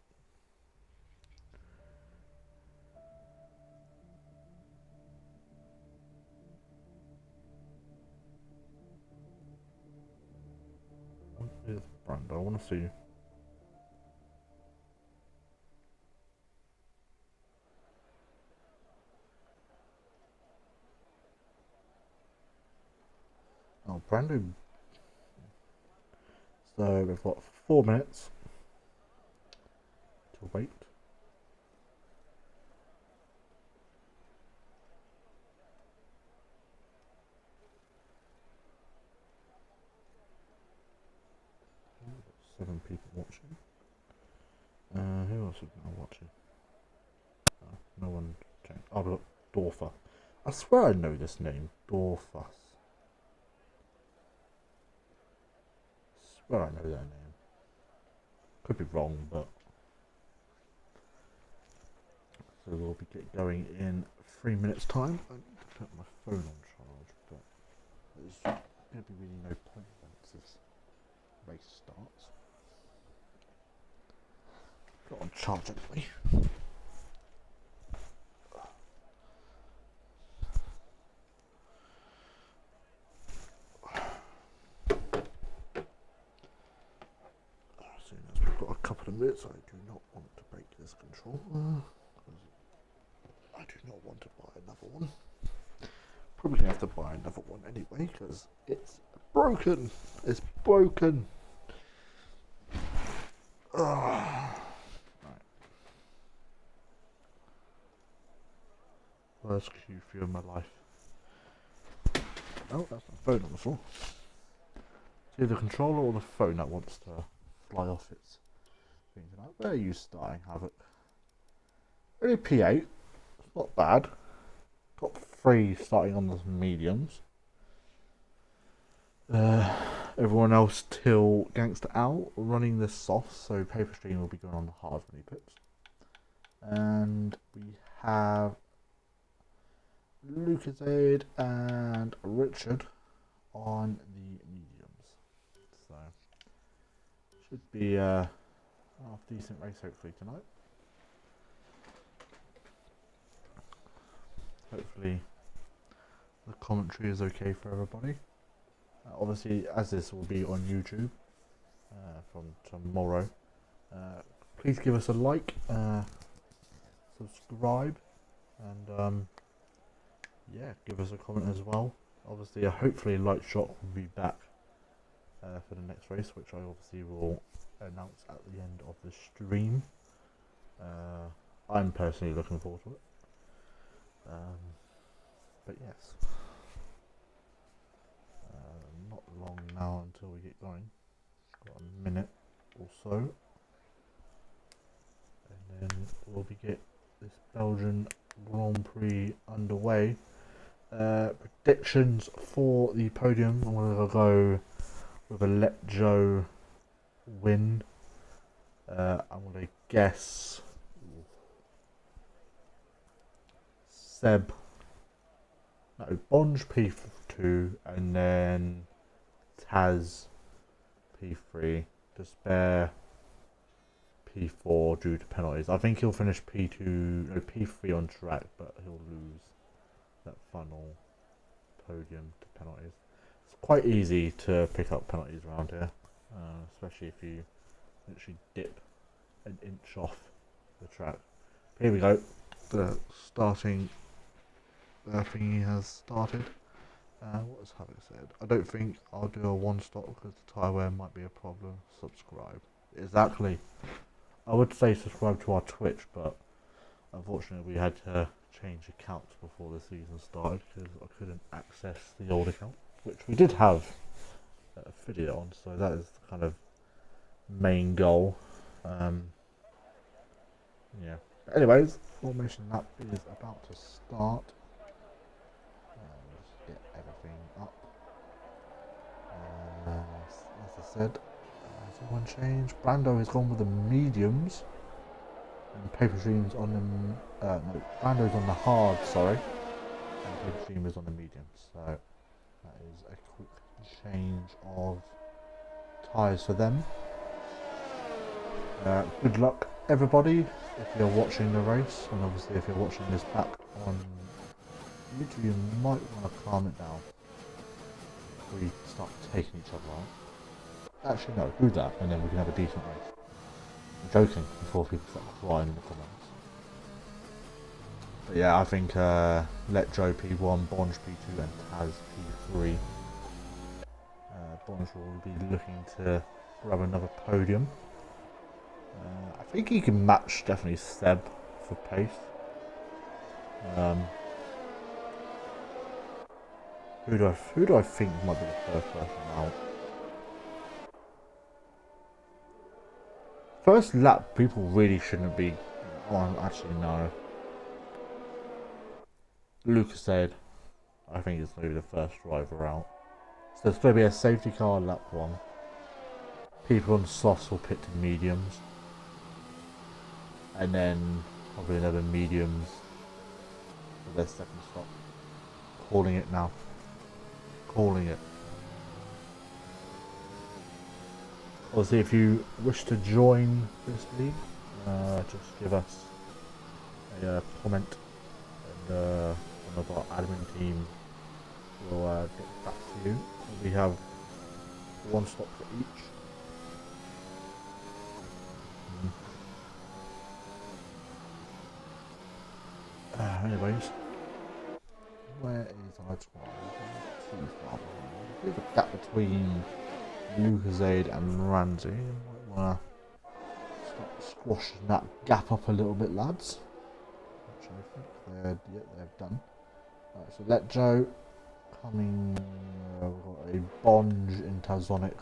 Brando. I want to see. Oh, Brando. So we've got 4 minutes to wait. Seven people watching. Who else is now watching? Oh, no one. Oh, look, Dorfer. I swear I know this name, Dorfus. Swear I know that name. Could be wrong, but so we'll be going in 3 minutes time. I need to put my phone on charge, but there's going to be really no point once this race starts. Got on charge anyway. As soon as we've got a couple of minutes, I do not want to break this controller. I do not want to buy another one. Probably have to buy another one anyway because it's broken. It's broken. Right. Worst queue for in my life. Oh, that's my phone on the floor. It's either the controller or the phone that wants to fly off its thing tonight. Where are you starting, Havoc? Only P8. It's not bad. Top 3 starting on the mediums. Everyone else till Gangster out running the soft, so Paper Stream will be going on the hard when he pits. And we have Lucasade and Richard on the mediums. So should be a decent race hopefully tonight. Hopefully the commentary is okay for everybody. Obviously, as this will be on YouTube from tomorrow, please give us a like, subscribe, and yeah, give us a comment as well. Obviously, hopefully Light Shot will be back for the next race, which I obviously will announce at the end of the stream. I'm personally looking forward to it. But yes, not long now until we get going. Got a minute or so, and then we'll get this Belgian Grand Prix underway. Predictions for the podium. I'm going to go with a Let Joe win. I'm going to guess Seb. No, Bonge P2 and then Taz P3. Despair P4 due to penalties. I think he'll finish P3 on track, but he'll lose that final podium to penalties. It's quite easy to pick up penalties around here, especially if you literally dip an inch off the track. Here we go. The starting thingy has started. What has Havoc said? I don't think I'll do a one stop because the tyre wear might be a problem. Subscribe. Exactly. I would say subscribe to our Twitch, but unfortunately we had to change accounts before the season started because I couldn't access the old account, which we did have a video on, so that is the kind of main goal. Yeah. But anyways, formation lap is about to start. Let's get everything up. As I said, has everyone changed? Brando has gone with the mediums, and Paper Dream's on the no, Brando's on the hard, sorry, and Paper Dream is on the mediums. So that is a quick change of tyres for them. Good luck, everybody, if you're watching the race, and obviously if you're watching this back on YouTube, you might want to calm it down before we start taking each other out. Actually, no, do that, and then we can have a decent race. I'm joking before people start crying in the comments. But yeah, I think Let Joe P1, Bonge P2, and Taz P3. Bonge will be looking to grab another podium. I think he can match definitely Seb for pace. Who do I think might be the first person out? First lap, people really shouldn't be. Oh, actually no. Lucas said, I think it's going to be the first driver out. So there's going to be a safety car lap 1. People on softs will pit to mediums. And then probably another mediums for their second stop. Calling it now. Calling it. Obviously, if you wish to join this league, just give us a comment, and one of our admin team will get back to you. We have 1 stop for each. Anyways, where is our 12? Too far behind. A bit of a gap between Lucasade and Ramsey. Might want to start squashing that gap up a little bit, lads. Which I think they're done. Right, so Let Joe coming. We've got a Bonge in Tazonic.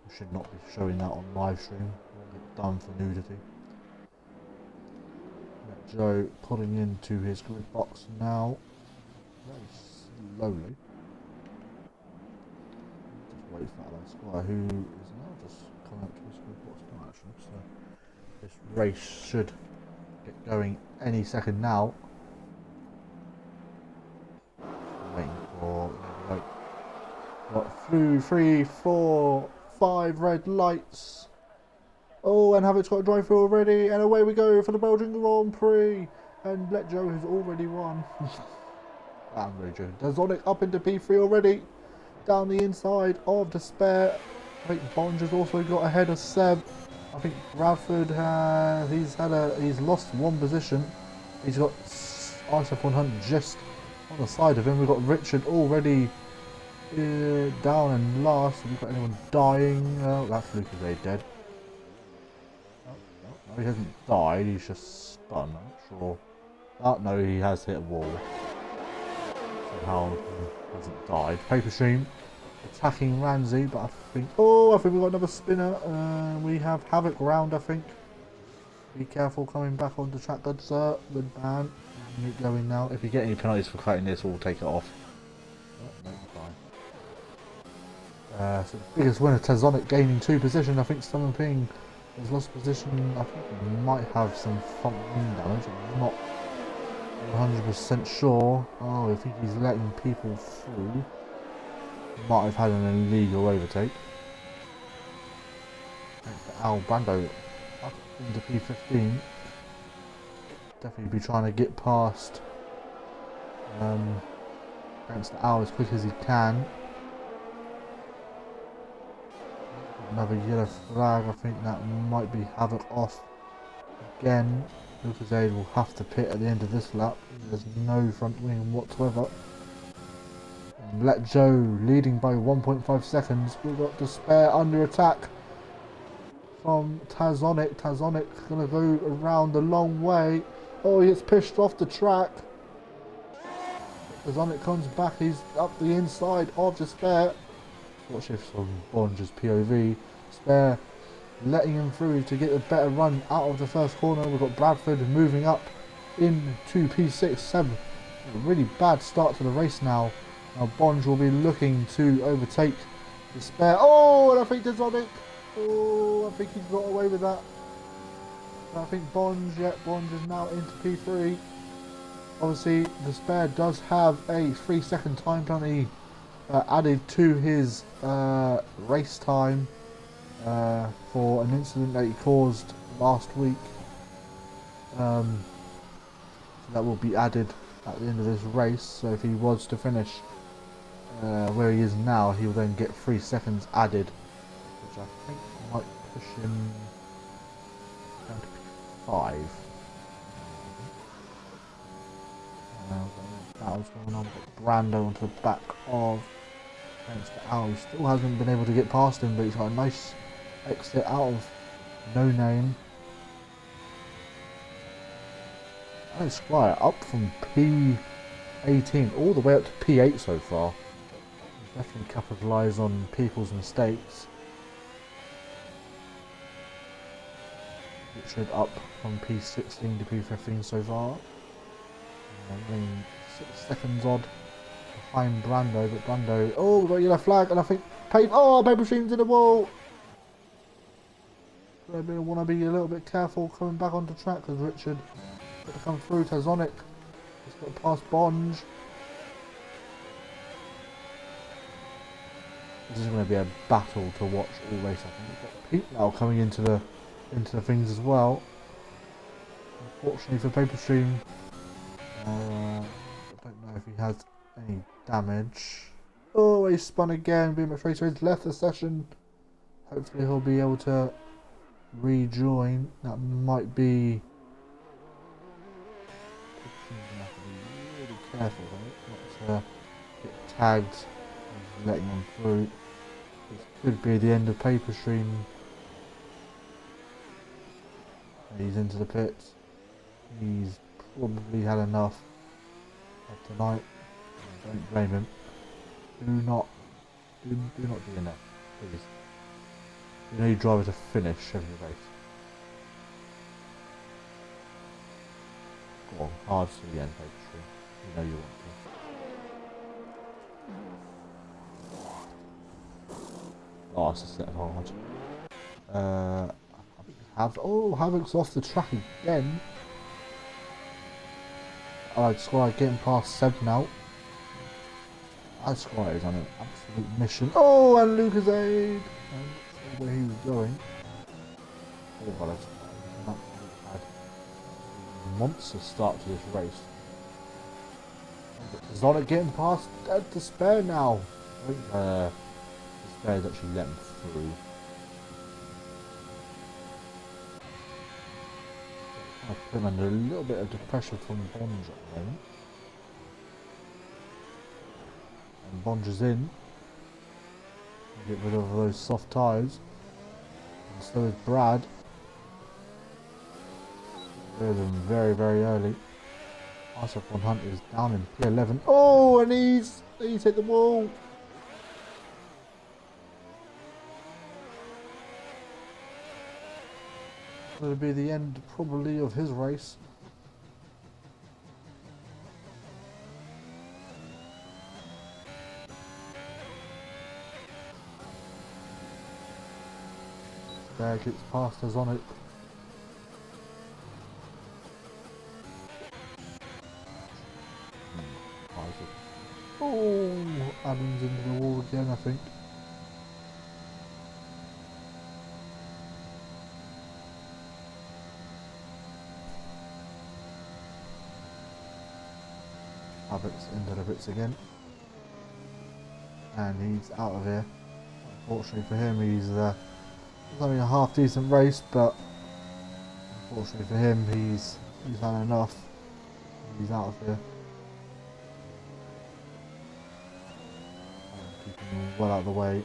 We should not be showing that on live stream. We'll get done for nudity. Let Joe pulling into his grid box now. Very slowly. Wait for that Squire, who is now just coming up to his grid box now, actually. So this race should get going any second now. Waiting for, there we go. Got through 3, 4, 5 red lights. Oh, and Havoc's got a drive through already, and away we go for the Belgian Grand Prix. And Let Joe has already won. I'm very joking. Tazonic up into P3 already. Down the inside of Despair. I think Bonge has also got ahead of Seb. I think Bradford he's lost 1 position. He's got ISF 100 just on the side of him. We've got Richard already down and last. Have we got anyone dying? Oh, that's Lucas A dead. No, he hasn't died. He's just stunned. I'm not sure. Oh no, he has hit a wall. Somehow he hasn't died. Paper Stream attacking Ramsey, but I think we've got another spinner. We have Havoc round, I think. Be careful coming back onto track. Good sir, good man. Get going now. If you get any penalties for cutting this, we'll take it off. Oh, no, fine. So the biggest winner, Tazonic gaining 2 positions. I think Summer Ping has lost position. I think he might have some front wing damage. I'm not 100% sure. Oh, I think he's letting people through. Might have had an illegal overtake. Al Brando up into P15. Definitely be trying to get past against the Al as quick as he can. Another yellow flag. I think that might be Havoc off again. Lucas Aid will have to pit at the end of this lap. There's no front wing whatsoever. And Let Joe leading by 1.5 seconds. We've got Despair under attack from Tazonic. Tazonic gonna go around the long way. Oh, he gets pushed off the track. Tazonic comes back. He's up the inside of Despair. Watch this from Bonge's POV. Despair letting him through to get a better run out of the first corner. We've got Bradford moving up into P6, 7. A really bad start to the race now. Now Bonge will be looking to overtake Despair. Oh, and I think Tazonic. Oh, I think he's got away with that. I think Bonge is now into P3. Obviously, Despair does have a 3-second time penalty added to his race time for an incident that he caused last week. So that will be added at the end of this race. So if he was to finish where he is now, he will then get 3 seconds added which I think might push him down to P5. Battles going on, but Brando onto the back of against the Owl. He still hasn't been able to get past him, but he's got a nice exit out of No Name. And Squire up from P18 all the way up to P8 so far. He's definitely capitalised on people's mistakes. Richard up from P16 to P15 so far. Running 6 seconds odd behind Brando, but Brando, oh, we've got a yellow flag, and I think Paper Stream's in the wall. I want to be a little bit careful coming back onto track because Richard got to come through. Tazonic has got past Bonge. This is going to be a battle to watch all race. I think we've got Pete now coming into the things as well. Unfortunately for Paper Stream. I don't know if he has any damage. Oh, he spun again. BMX Racer has left the session. Hopefully he'll be able to rejoin. That might be... have to be really careful though, not to get tagged and letting him through. This could be the end of Paper Stream. He's into the pits. He's probably had enough of tonight. Don't blame him. Do not do enough, please. You need driver to finish every race. Go on, hard to the end, Paper Stream. You know you want to. Oh, it's a set hard. Havoc's off the track again. Squire getting past Seb now. Squire is on an absolute mission. Oh, and Lucas Aid! I'm not sure where he was going. Oh, well, that's an absolute monster start to this race. Zonic getting past Dead Despair now. I think Despair has actually let him through. I've put him under a little bit of pressure from Bonge at the moment. And Bonge is in. Get rid of those soft tyres. And so is Brad. Rid of them very, very early. Ice on Hunt is down in P11. Oh, and he's hit the wall. That'll be the end, probably, of his race. There gets past us on it. Oh, Adam's into the wall again, I think. Havoc's into the bits again. And he's out of here. Unfortunately for him, he's having a half decent race, but unfortunately for him, he's had enough. He's out of here. Keeping him well out of the way.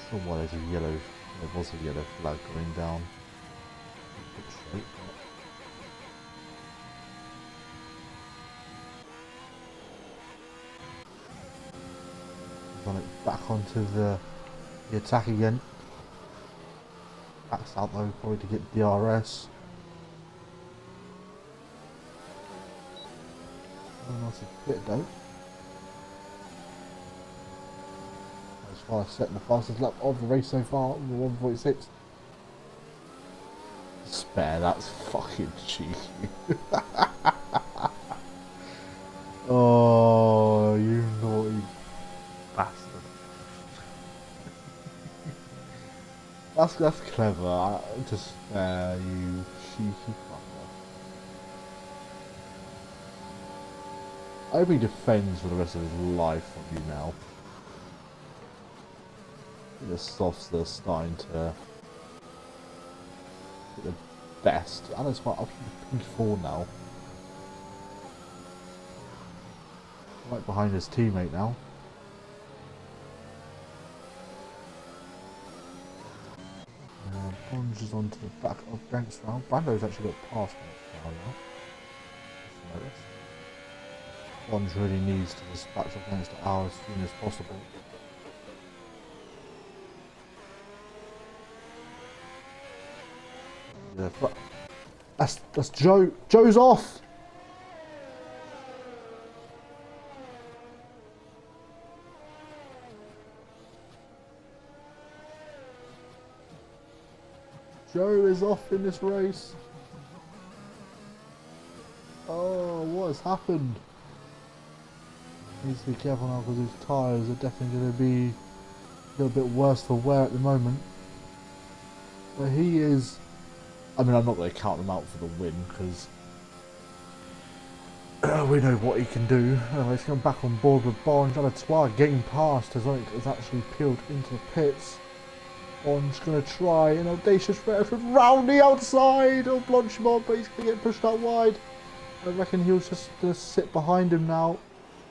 Sure why there's a yellow, there was a yellow flag going down. On it back onto the attack again. Backs out though, probably to get DRS. Nice bit though. As far as setting the fastest lap of the race so far, 1:46. Spare, that's fucking cheeky. Oh, you naughty bastard. That's clever. Just you cheeky fucker. I hope he defends for the rest of his life on you now. The softs are starting to get the best. And it's quite up to P4 now. Right behind his teammate now. Bonge is onto the back of Gangster now. Brando's actually got past Gangster now. Bonge really needs to dispatch of Gangster as soon as possible. Yeah, that's Joe. Joe's off. Joe is off in this race. Oh, what has happened? Needs to be careful now because his tyres are definitely going to be a little bit worse for wear at the moment. But he is... I mean, I'm not going to count him out for the win because we know what he can do. Let's come back on board with Bonge. Abattoir getting past as Onyx has actually peeled into the pits. Bonge's going to try an audacious effort round the outside of Blanchimont, but he's going to get pushed out wide. I reckon he'll just sit behind him now,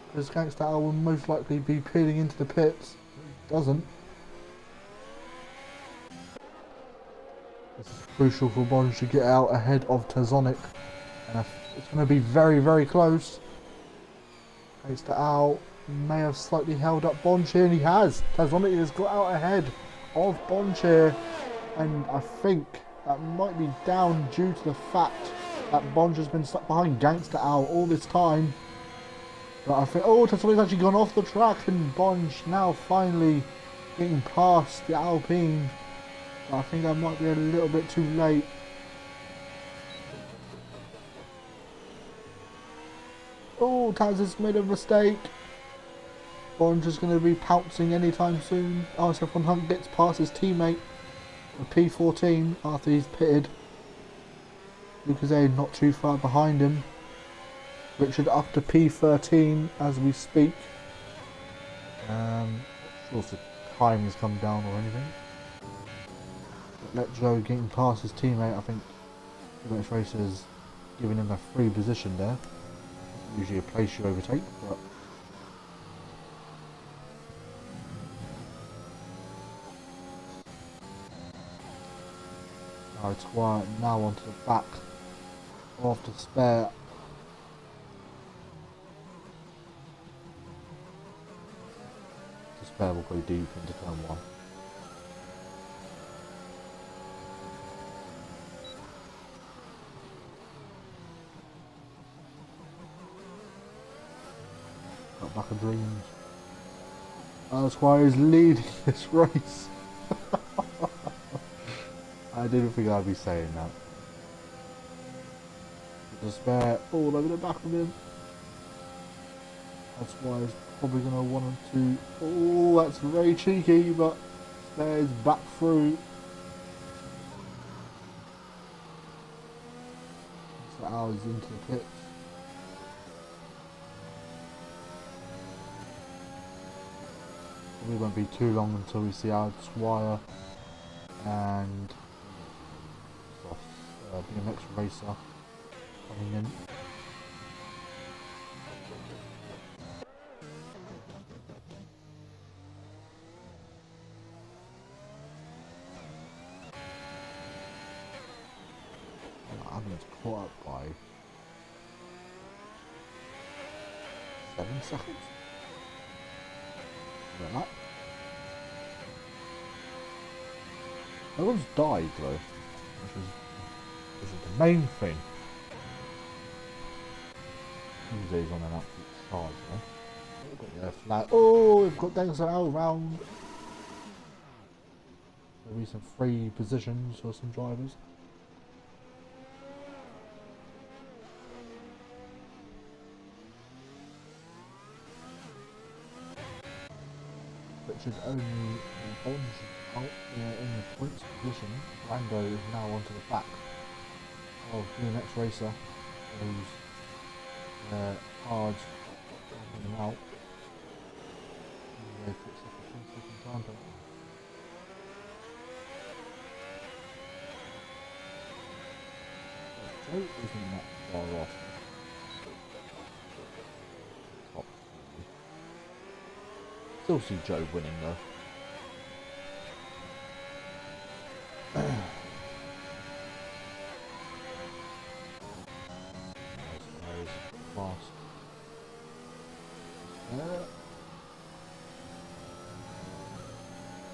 because Gangster Al will most likely be peeling into the pits. He doesn't. This is crucial for Bonge to get out ahead of Tazonic, and it's going to be very, very close. Gangster Al may have slightly held up Bonge here, and he has. Tazonic has got out ahead of Bonge here, and I think that might be down due to the fact that Bonge has been stuck behind Gangster Al all this time. But I think, oh, Tazonic's actually gone off the track, and Bonge now finally getting past the Alpine. But I think that might be a little bit too late. Oh, Taz has made a mistake. Bonge is going to be pouncing anytime soon. Oh, so Von Hunt gets past his teammate, P14, after he's pitted. Lucas not too far behind him. Richard up to P13 as we speak. Not sure if the time has come down or anything. But let Joe getting past his teammate. I think the next racer is giving him a free position there. Usually a place you overtake, but it's quiet now onto the back of the spare. The spare will go deep into turn 1. Got back of dreams. Squire is leading this race. I didn't think I'd be saying that. The spare all over the back of him. That's why he's probably going to want to... Oh, that's very cheeky, but spare is back through. So hours into the pits. Probably won't be too long until we see our Squire and BMX racer coming in. I'm caught up by 7 seconds. Like that. No one's died though, which is the main thing. Tuesday's on an absolute charge though. We've got the flag. Oh, we've got Gangster Al round. There'll be some free positions for some drivers. Richard only Bonge out in the points position. Brando is now onto the back of the next racer, who's hard coming out. Yeah, picks up a 3-second time penalty. Joe isn't that far off. Top 3. Still see Joe winning though. Fast.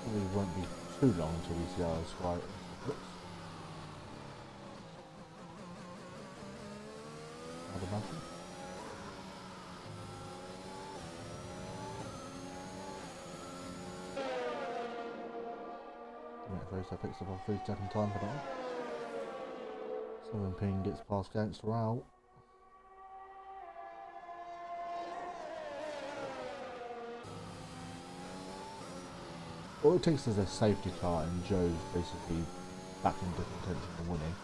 Probably won't be too long until we see our squad looks. I'd imagine. So picks up a 3-second time for that. 7 gets past Gangster out. All it takes is a safety car and Joe's basically back in contention for winning.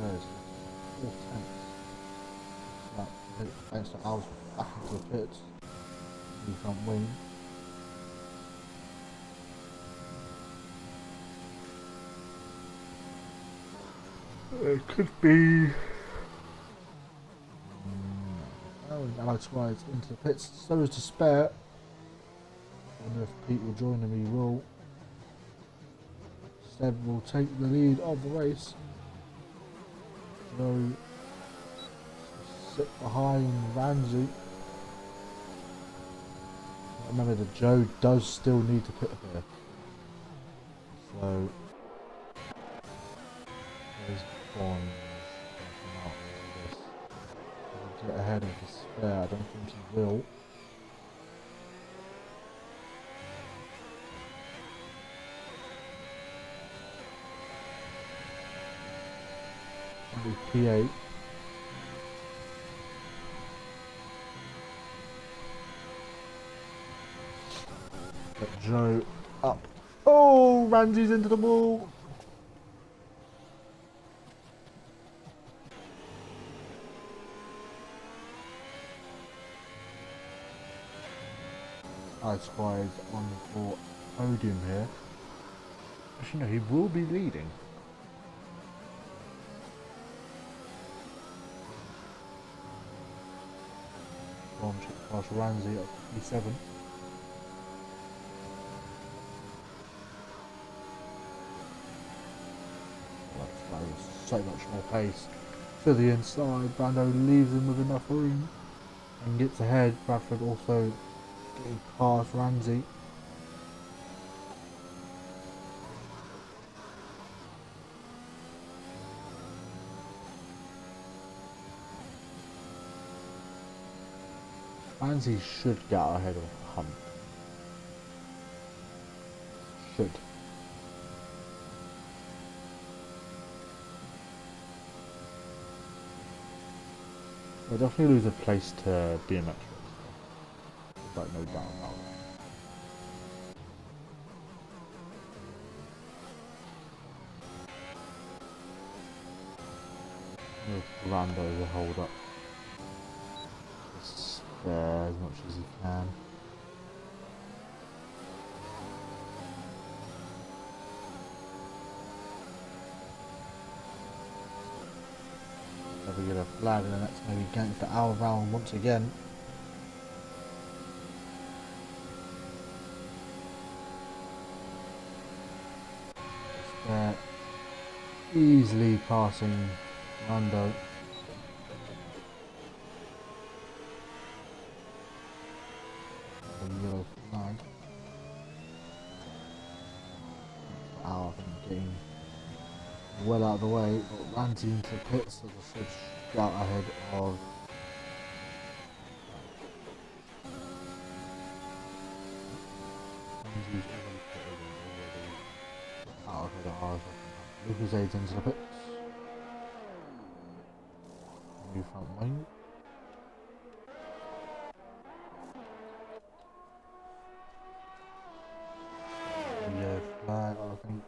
There's 4 tenths. Thanks to Al's back into the pits. He can't win. It could be. Allied Squires into the pits, so is to spare. I wonder if Pete will join him, he will. Seb will take the lead of the race. Joe sit behind Ramsey. Remember that Joe does still need to pit here. So there's Bond. Get ahead of the spare, I don't think he will. Only P8. Get Joe up. Oh, Ramsey's into the wall. Squires on for Podium here. Actually, no, he will be leading. Bomb check past Ramsey at P7. So much more pace to the inside. Brando leaves him with enough room and gets ahead. Bradford also getting past Ramsey. Ramsey should get out ahead of Hunt. Should. They'll definitely lose a place to BMX race. There's like no doubt about it. Rando will hold up spare as much as he can. Never get a flag, and then that's maybe gangster our round once again. Spare easily passing Rando. Yellow flag. I think getting well out of the way, but Ramsey into the pits, so they should shout ahead of out ahead of ours. Lucas aids into the pits. New front wing. Yellow flag, I think.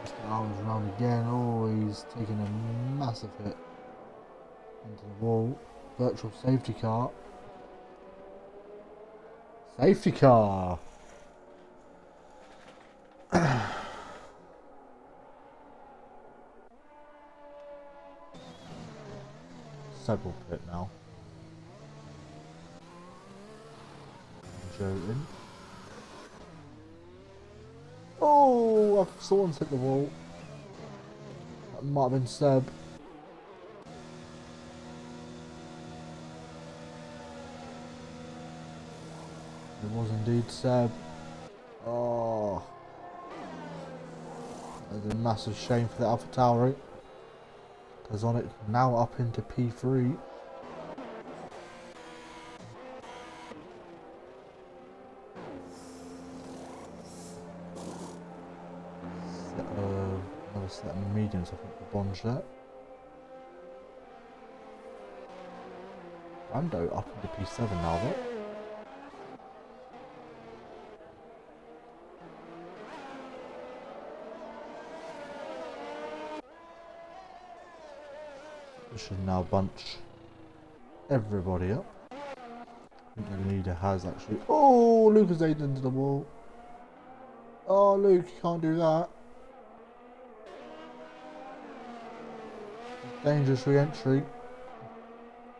Mr. taking a massive hit into the wall. Virtual safety car. Safety car! Seb will pit now. Joe in. Oh, someone's hit the wall. That might have been Seb. It was indeed Seb. Oh, that's a massive shame for the AlphaTauri. Because on it now up into P3. Another set of mediums, I think, for Bonjet. Brando up into P7 now, though. We should now bunch everybody up. I think the leader has actually. Oh, Luke has aimed into the wall. Oh, Luke, you can't do that. Dangerous re-entry.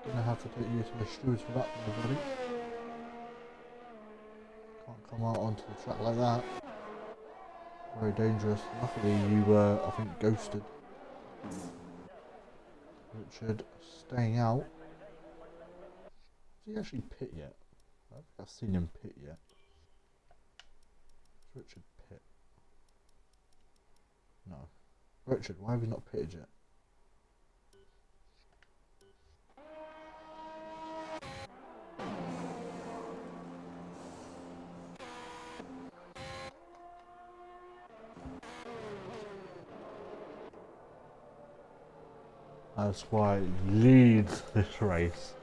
Gonna have to take you to the stewards for that, everybody. Can't come out onto the track like that. Very dangerous. Luckily, you were, I think, ghosted. Richard staying out. Has he actually pit yet? I don't think I've seen him pit yet. Is Richard pit? No. Richard, why have you not pitted yet? That's why it leads this race.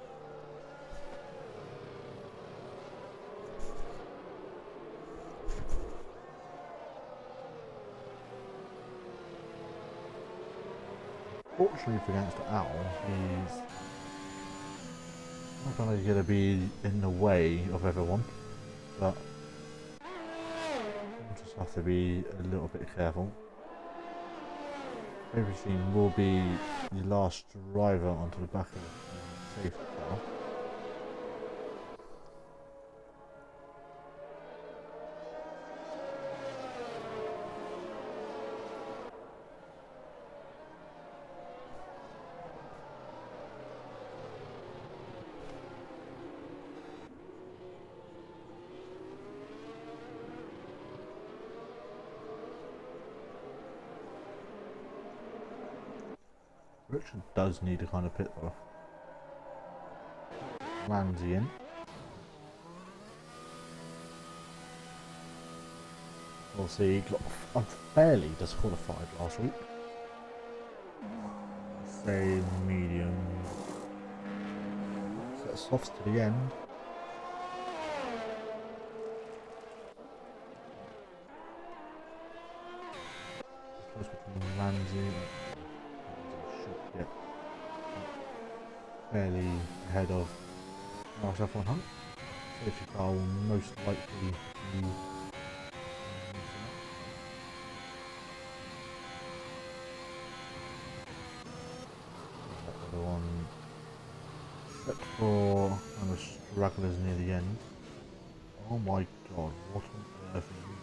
Fortunately for against Owl, he's not going to be in the way of everyone, but we'll just have to be a little bit careful. Everything will be the last driver onto the back of the safety car. Richard does need to kind of pit though. Ramsey in. We'll see, he got unfairly disqualified last week. Say medium. Set softs to the end. Close between Ramsey. Yeah, fairly ahead of RSF 100. Safety car will most likely be the one, except for the stragglers near the end. Oh my god, what on earth are you doing?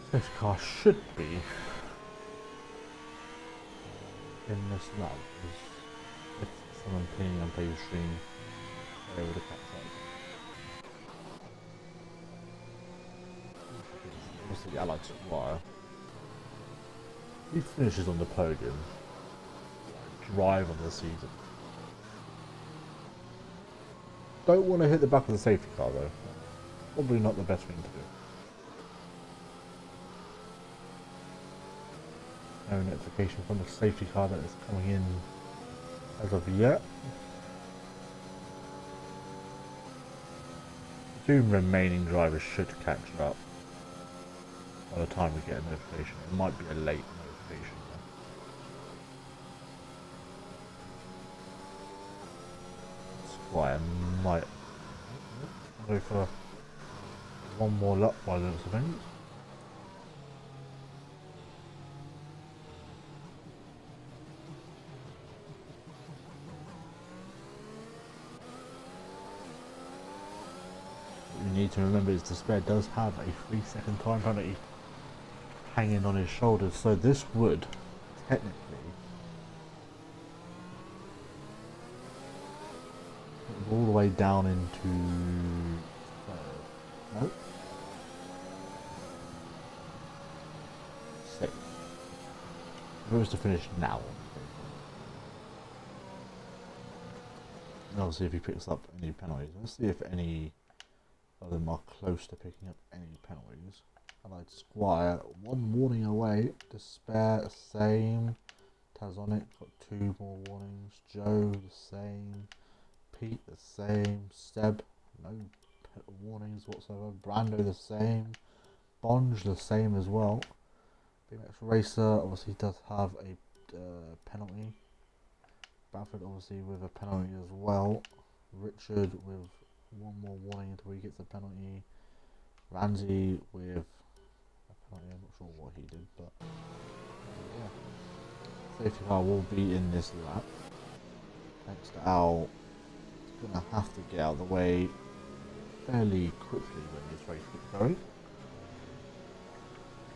This car should be in this lap, because if someone playing on pay stream, they would have catch up. obviously Allied Squire. He finishes on the podium. Drive on the season. Don't want to hit the back of the safety car though. Probably not the best thing to do. No notification from the safety car that is coming in as of yet. 2 remaining drivers should catch up by the time we get a notification. It might be a late notification though. Squire might go for one more lap by the looks of things. Need to remember is Despair does have a 3-second time penalty hanging on his shoulders, so this would technically put him all the way down into no 6. If it was to finish now, and obviously if he picks up any penalties, let's see if any of them are close to picking up any penalties. Allied Squire, 1 warning away. Despair, same. Tazonic got 2 more warnings. Joe, the same. Pete, the same. Seb, no warnings whatsoever. Brando, the same. Bonge, the same as well. BMX Racer obviously does have a penalty. Bradford obviously with a penalty as well. Richard with 1 more warning until he gets a penalty. Ramsey with a penalty, I'm not sure what he did, but yeah. Safety car will be in this lap. Thanks to Al, he's going to have to get out of the way fairly quickly when this race gets going.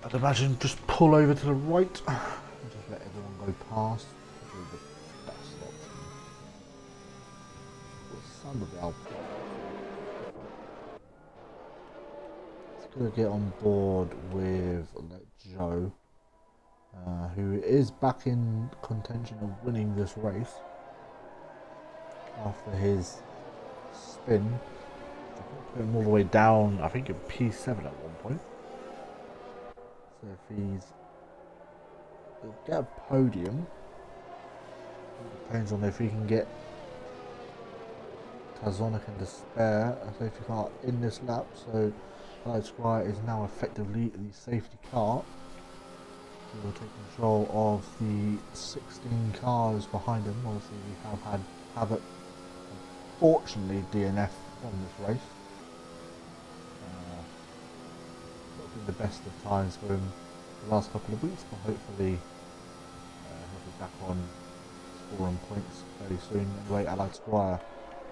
I'd imagine just pull over to the right and just let everyone go past. Probably the best option. The sound of the Al. Going to get on board with Joe, who is back in contention of winning this race after his spin. Put him all the way down, I think in P7 at one point. So if he'll get a podium. It depends on if he can get Tazonic and Despair a safety car in this lap. So Allied Squire is now effectively the safety car. He will take control of the 16 cars behind him. Obviously we have had Habit, unfortunately, DNF from this race. Not been the best of times for him the last couple of weeks, but hopefully he'll be back on scoring points very soon. Anyway, Allied Squire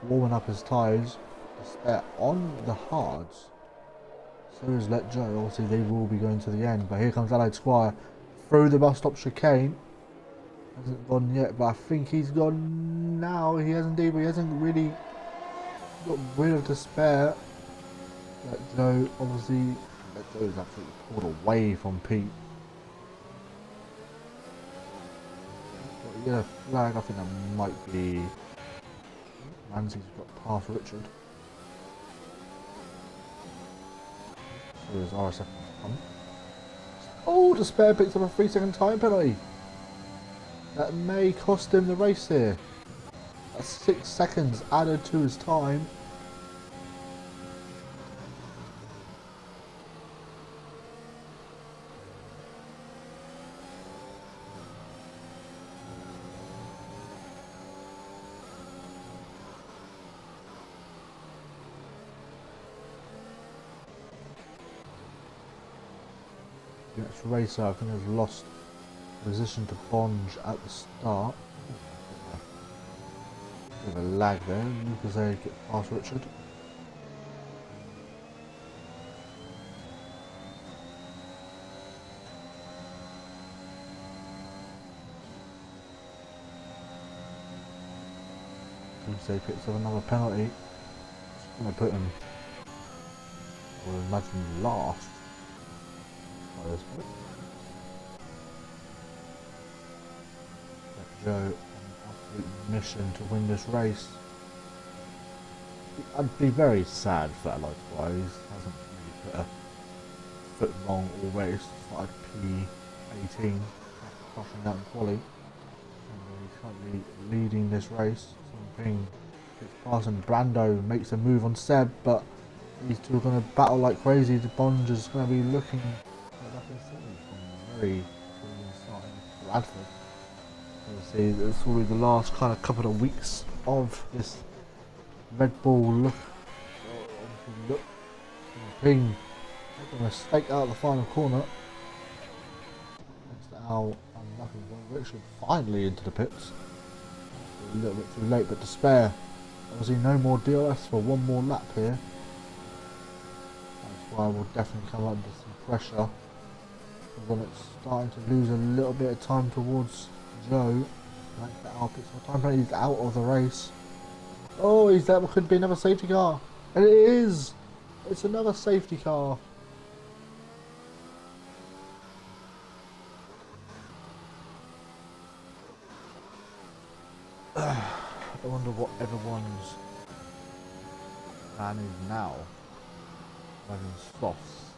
warming up his tyres. Despair on the hards. So is Let Joe. Obviously they will be going to the end, but here comes Allied Squire through the bus stop chicane. Hasn't gone yet, but I think he's gone now. He hasn't indeed, but he hasn't really got rid of Despair. Let Joe, obviously, Let Joe is absolutely pulled away from Pete. Got a yellow flag, I think that might be Ramsey's got past Richard. There's RSF. Oh, Despair picks up a 3-second time penalty. That may cost him the race here. That's 6 seconds added to his time. Next racer, I think, has lost position to Bonge at the start. Bit of a lag there. Lucas A gets past Richard. Lucas A picks up another penalty. It's going to put him, I would imagine, last. this point. Let Joe on an absolute mission to win this race. I'd be very sad for that likewise. Hasn't really put a foot long all race. Started P18 after crushing out in quali. And he's currently leading this race. Something gets past and Brando makes a move on Seb, but these two are going to battle like crazy. The Bond is going to be looking like very starting Bradford. Obviously, it's probably the last kind of couple of weeks of this Red Bull look. Ping, going to stake out the final corner. Next to Al and nothing. Richard finally into the pits. A little bit too late, but to spare. Obviously, no more DRS for one more lap here. That's why we'll definitely come under some pressure. But when it's starting to lose a little bit of time towards Joe, like the Al pits more time, but he's out of the race. Oh, that could be another safety car. And it is! It's another safety car. I wonder what everyone's plan is now. Having sloths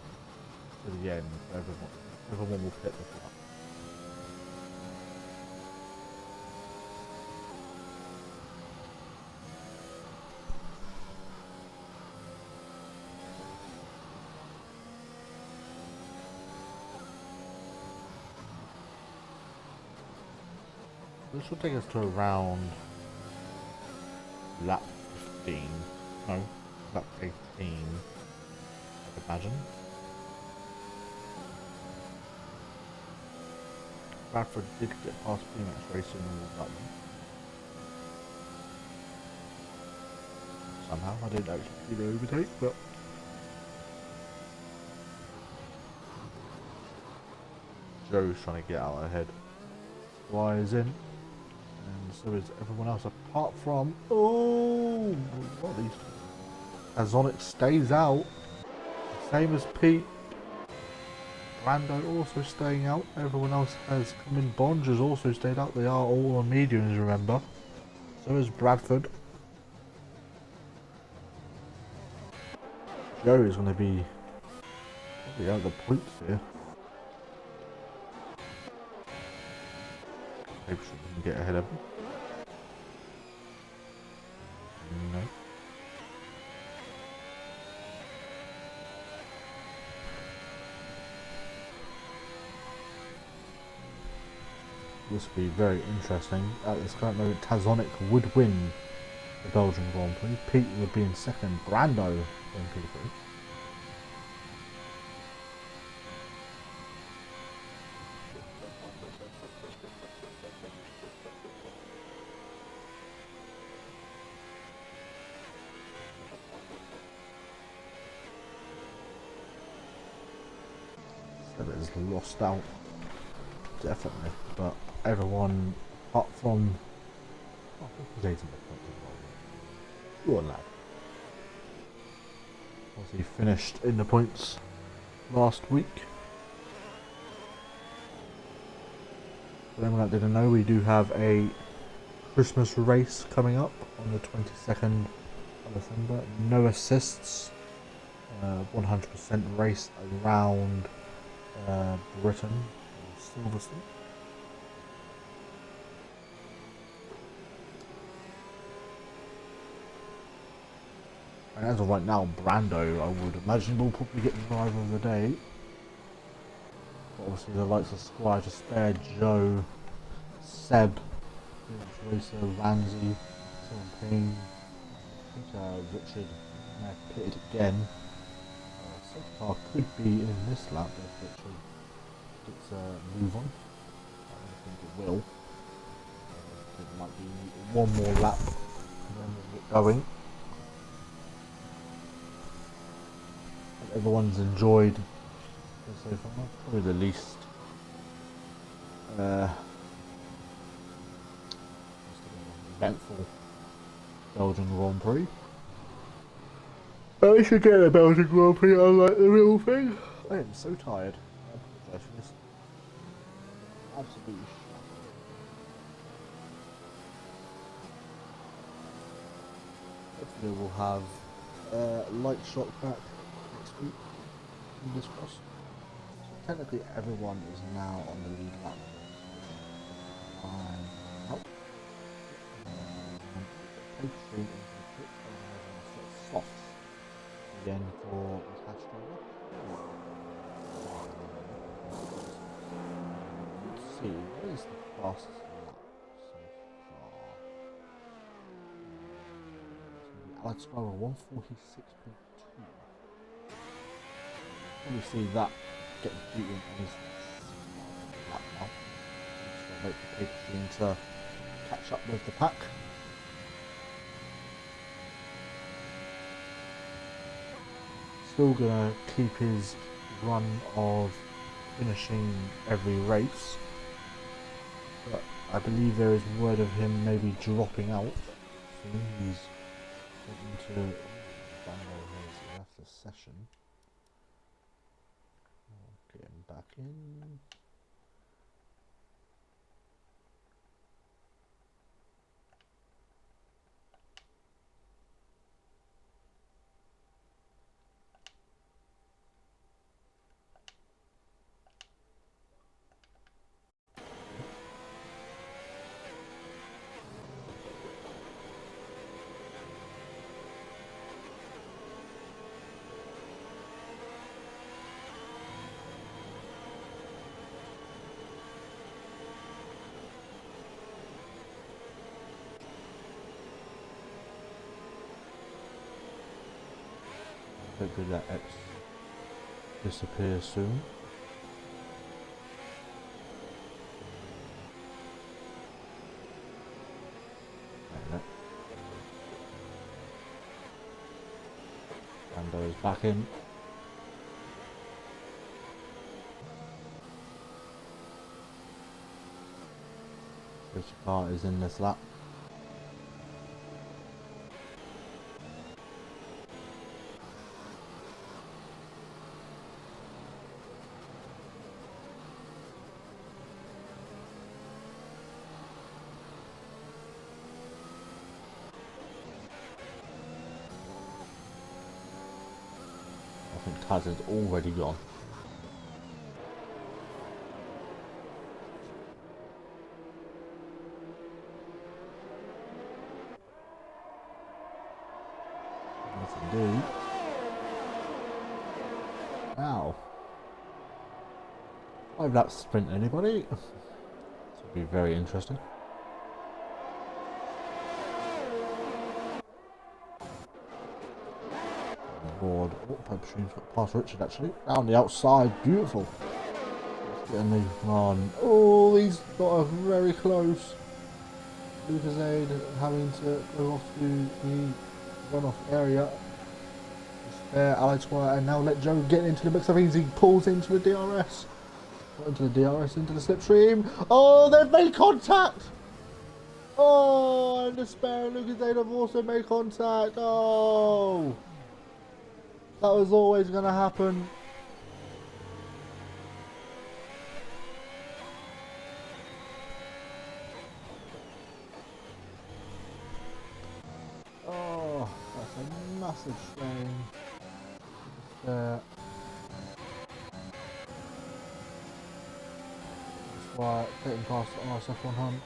to the end. Everyone will hit the flag. This will take us to around lap 15. No, lap 18, I'd imagine. Bradford did get past Prix racing and all that one. Somehow, I didn't actually see the overtake, but Joe's trying to get out ahead. Squire is in. And so is everyone else apart from... Oh! What are these? Azonic stays out. Same as Pete. Brando also staying out. Everyone else has come in. Bonge has also stayed out. They are all on mediums, remember. So is Bradford. Joe is going to be probably out of the points here. Maybe we can get ahead of him. No. This will be very interesting. At this current moment, Tazonic would win the Belgian Grand Prix. Pete would be in second. Brando in P3. Is lost out, definitely, but everyone apart from I think he's 18 points as well. Go on, lad. Obviously finished in the points last week. For anyone that didn't know, we do have a Christmas race coming up on the 22nd of December. No assists, 100% race around Britain, Silverstone. And as of right now, Brando, I would imagine, will probably get the driver of the day. But obviously the likes of Squire to spare, Joe, Seb, Racer, Ramsey, Ping, Richard pitted again. Safety car could be in this lap if Richard gets a move on. I don't think it will. It might be one more lap and then we'll get going. But everyone's enjoyed so far. Probably the least eventful Belgian Grand Prix. But we should get a Belgian Grand Prix, unlike the real thing. I am so tired. I specialist. Absolutely shocking. Hopefully we'll have light shot back next week. Fingers crossed. Technically everyone is now on the lead lap. I'm out. Patreon into the pits and softs again for the cash driver. Let's see, what is the fastest lap so far? Alex Driver 146.2. Probably see that getting beaten on his lap now. Just wait for Patreon to catch up with the pack. Still gonna keep his run of finishing every race, but I believe there is word of him maybe dropping out soon. He's looking to Bando has left the session. Get him back in. Hopefully that X disappears soon. Bando's back in. Which car is in this lap? I think Taz is already gone. Yes, indeed. Ow. 5 laps sprint, anybody? This will be very interesting. Board. Oh, Podium's got past Richard actually. Down the outside, beautiful. Getting the on. Oh, he's got a very close. Lucas Aid having to go off to the runoff area. There, Alex Squire, and now let Joe get into the mix. I think he pulls into the DRS. Not into the DRS, into the slipstream. Oh, they've made contact! Oh, and Despair and Lucas Aid have also made contact. Oh! That was always going to happen. Oh, that's a massive shame. That's why getting past RSF 100.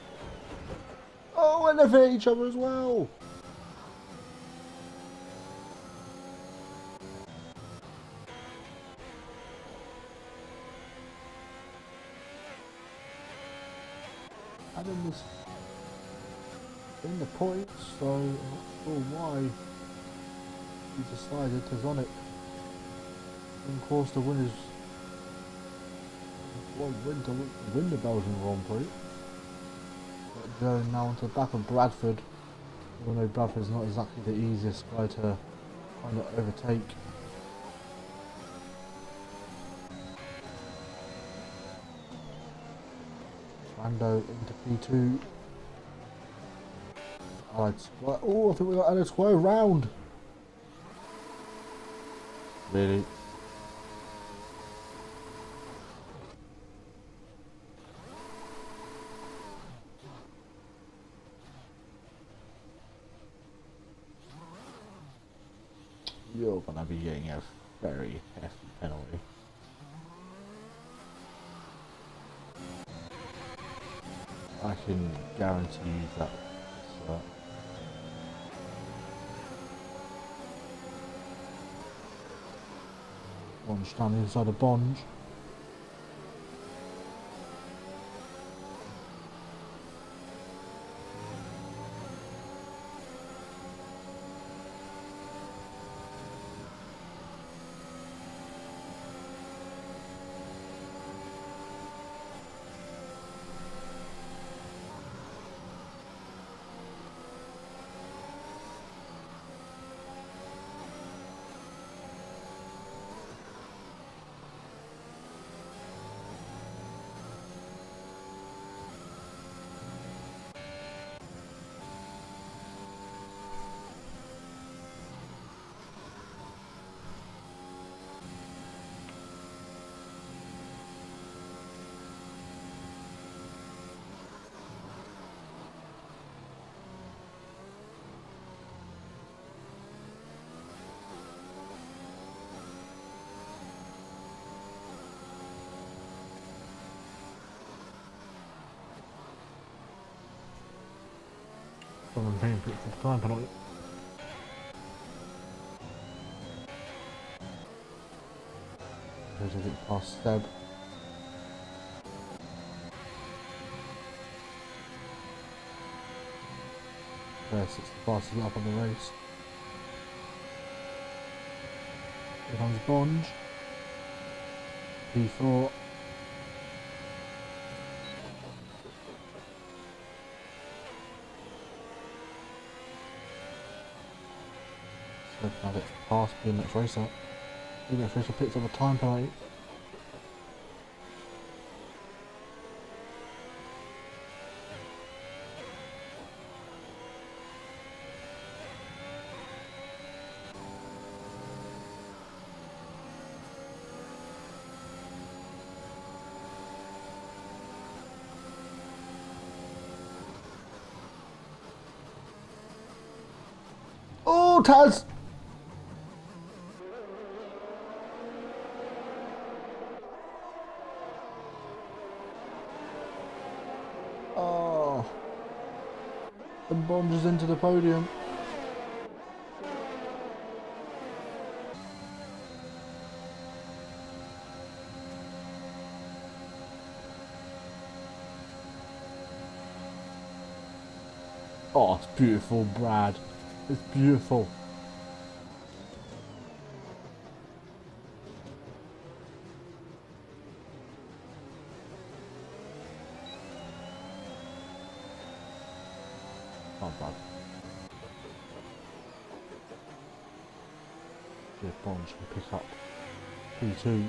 Oh, and they've hit each other as well. Adam was in the points, so I'm not sure why he decided to run it. And of course the winners win the Belgian Grand Prix. But going now onto the back of Bradford. Even though Bradford's not exactly the easiest guy to kind of overtake. Brando into P2. Oh, I think we got Alex Squire round. Really? you're going to be getting a very hefty penalty. I can guarantee you that. Bonge down the inside of Bonge. Someone paying for the time penalty. There's a bit past Seb. Yes, it's the fastest lap on the race. Here comes Bonge. P4. So now gets past BMX Racer. BMX Racer picks up a time penalty. Oh, Taz! Oh. And Bonge is into the podium. Oh, it's beautiful, Brad. It's beautiful. Not bad. Yeah, Bonge can pick up P2.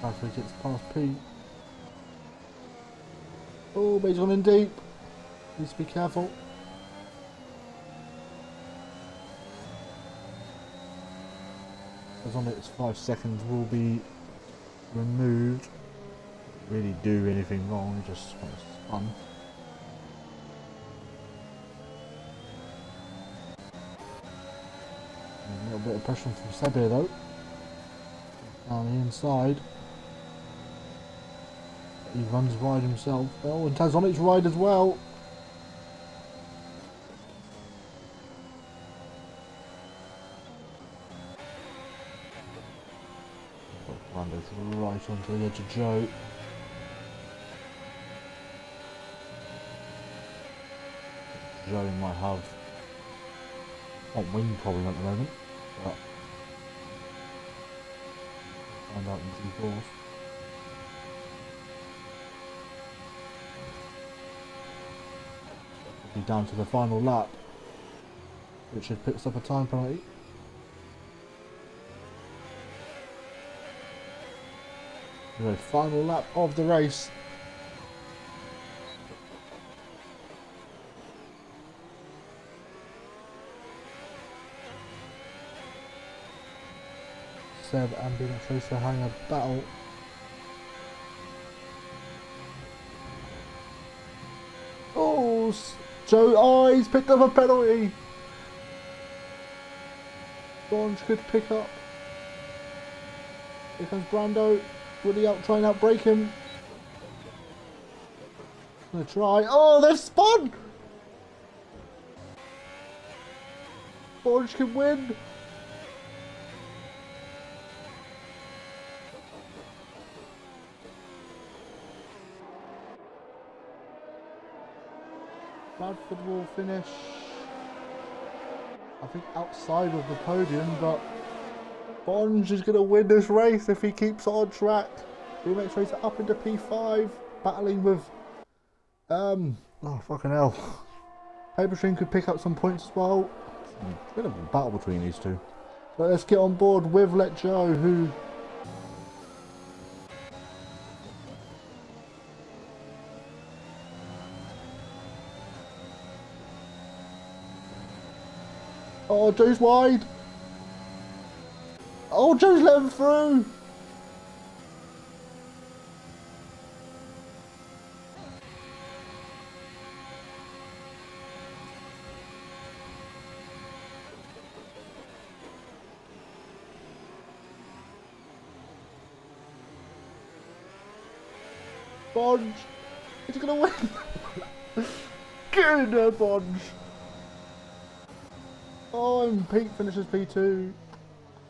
That's where he gets past P. Oh, but he's gone in deep. Needs to be careful. As on it's 5 seconds will be removed. Really do anything wrong, just want to spun. A little bit of pressure from Seb here though. Down the inside. He runs wide himself. Oh, and Taz on its ride as well. Rando's right onto the edge of Joe. Joe might have one wing problem at the moment, but find out in due course. Be down to the final lap. Richard picks up a time penalty. The final lap of the race. Seb and Big Tracer having a battle. Oh, Joe, oh, he's picked up a penalty. Bonge could pick up. Here comes Brando. Will he try and outbreak him? Gonna try. Oh, they've spun! Bonge can win. Bradford will finish, I think, outside of the podium, but Bonge is going to win this race if he keeps on track. BMX Racer up into P5, battling with, oh fucking hell. Paperstream could pick up some points as well. It's a bit of a battle between these two. So let's get on board with Let Joe, who... Oh, Joe's wide. Oh, Joe's let him through. Bonge. He's going to win. Get in there, Bonge. Oh, and Pete finishes P2.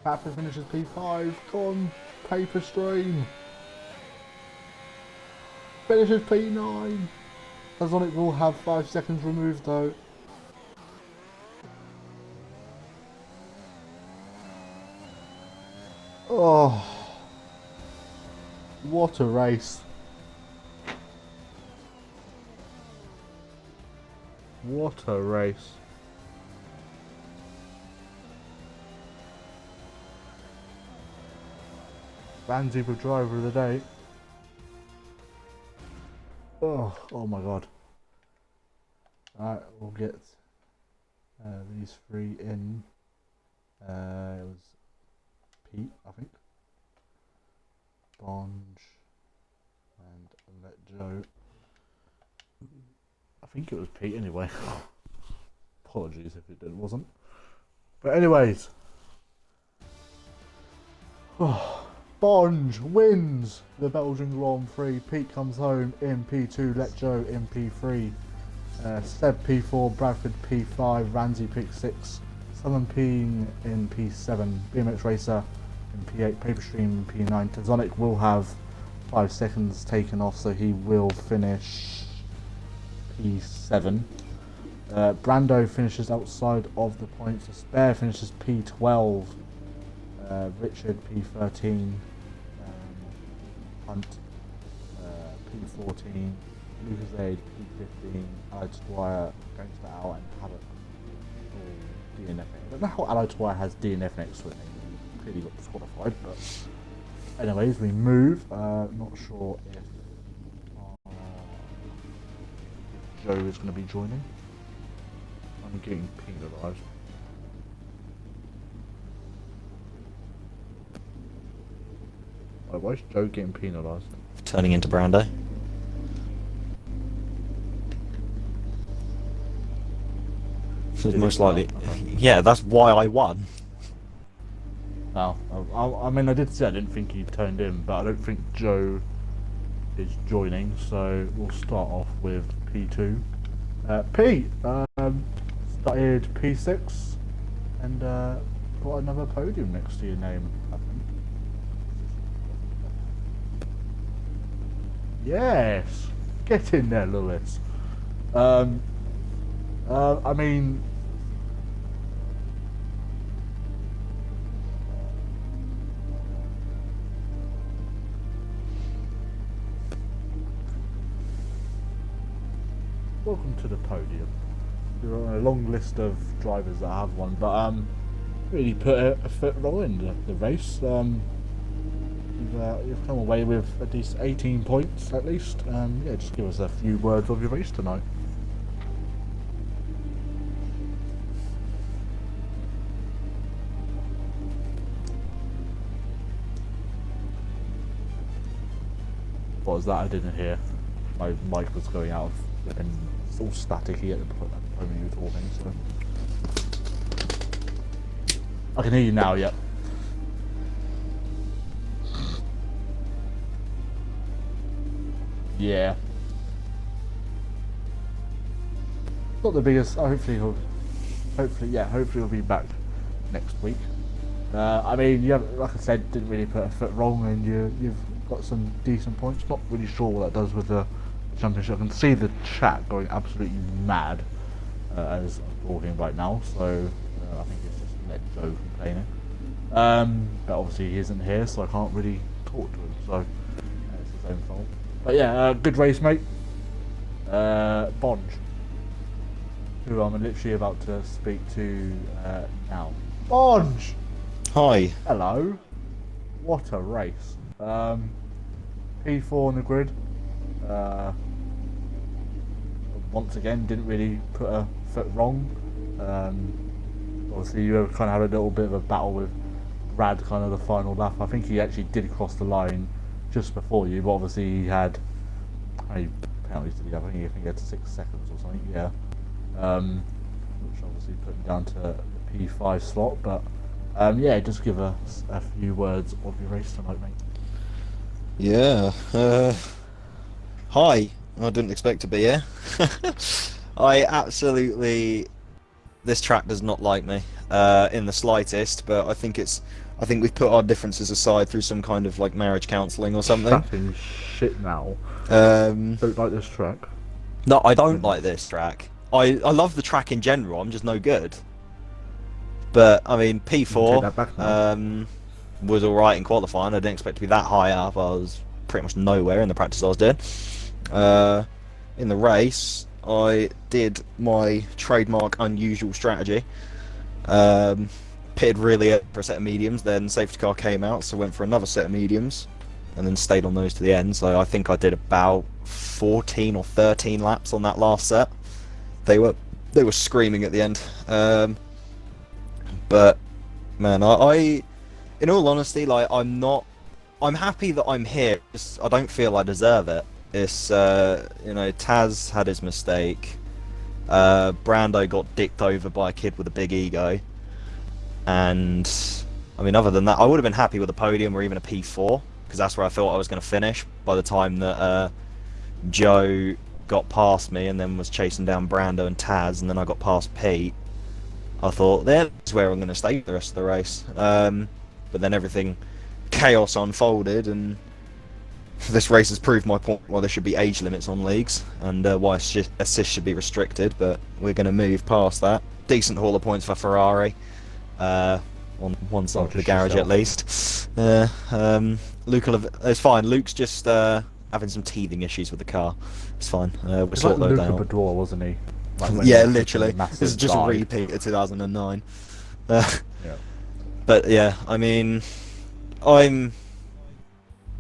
Bradford finishes P5. Gone. Paperstream finishes P9. Sonic will have 5 seconds removed though. Oh, what a race. What a race. Banzi for driver of the day. Oh my god. Alright, we'll get these three in. It was Pete, I think. Bonge and Let Joe. I think it was Pete anyway. Apologies if it wasn't. But anyways. Bonge wins the Belgian Grand Prix. Pete comes home in P2, Let Joe in P3, Seb P4, Bradford P5, Ramsey P6, Southern P in P7, BMX Racer in P8, Paperstream in P9. Tazonic will have 5 seconds taken off, so he will finish P7. Brando finishes outside of the points. Spare finishes P12. Richard P13, Hunt P14, Lucas Aid P15, Allied Squire, Gangster Owl and Havoc for DNF. I don't know how Allied Squire has DNF next to it. He clearly got disqualified, but anyways, we move. Not sure if Joe is going to be joining. I'm getting penalised. Why is Joe getting penalised? Turning into Brando. Most likely. Yeah, that's why I won. Oh, I mean, I did say I didn't think he turned in, but I don't think Joe is joining, so we'll start off with P2. Pete started P6 and got another podium next to your name, I think. Yes, get in there, Lewis. I mean, welcome to the podium. You're on a long list of drivers that have one, but really put a foot roll in the race. You've come away with at least 18 points at least. Yeah, just give us a few words of your race tonight. What was that? I didn't hear. My mic was going out and it's all staticky at the point when you were talking, so I can hear you now, yep. Yeah. Not the biggest. Hopefully he'll be back next week. I mean, like I said, didn't really put a foot wrong, and you've got some decent points. Not really sure what that does with the championship. I can see the chat going absolutely mad as I'm talking right now. So I think it's just let Joe complaining. But obviously he isn't here, so I can't really talk to him. So it's his own fault. But yeah, good race, mate. Bonge, who I'm literally about to speak to now. Bonge! Hi. Hello. What a race. P4 on the grid. Once again, didn't really put a foot wrong. Obviously, you kind of had a little bit of a battle with Brad, kind of the final lap. I think he actually did cross the line just before you, but obviously he had, how many penalties did he have? I think he had 6 seconds or something, yeah. Which obviously put him down to the P5 slot, but yeah, just give us a few words of your race tonight, mate. Yeah. Hi. I didn't expect to be here. I absolutely. This track does not like me in the slightest, but I think we've put our differences aside through some kind of like marriage counselling or something. Chatting shit now. Don't like this track. No, I don't like this track. I love the track in general. I'm just no good. But I mean, P4 was all right in qualifying. I didn't expect to be that high up. I was pretty much nowhere in the practice I was doing. In the race, I did my trademark unusual strategy. Pitted really early for a set of mediums, then safety car came out, so went for another set of mediums, and then stayed on those to the end. So I think I did about 14 or 13 laps on that last set. They were screaming at the end. But man, I in all honesty, like I'm happy that I'm here. I don't feel I deserve it. It's you know, Taz had his mistake. Brando got dicked over by a kid with a big ego, and I mean, other than that, I would have been happy with a podium or even a P4 because that's where I thought I was going to finish. By the time that Joe got past me and then was chasing down Brando and Taz, and then I got past Pete, I thought that's where I'm going to stay the rest of the race. But then chaos unfolded, and this race has proved my point why there should be age limits on leagues and why assists should be restricted, but we're going to move past that. Decent haul of points for Ferrari, on one side of the garage at least. It's fine. Luke's just having some teething issues with the car. It's fine. We'll sort those out. Luke Bador, wasn't he? Like Yeah, literally. This is just a repeat of 2009. Yeah. But yeah, I mean,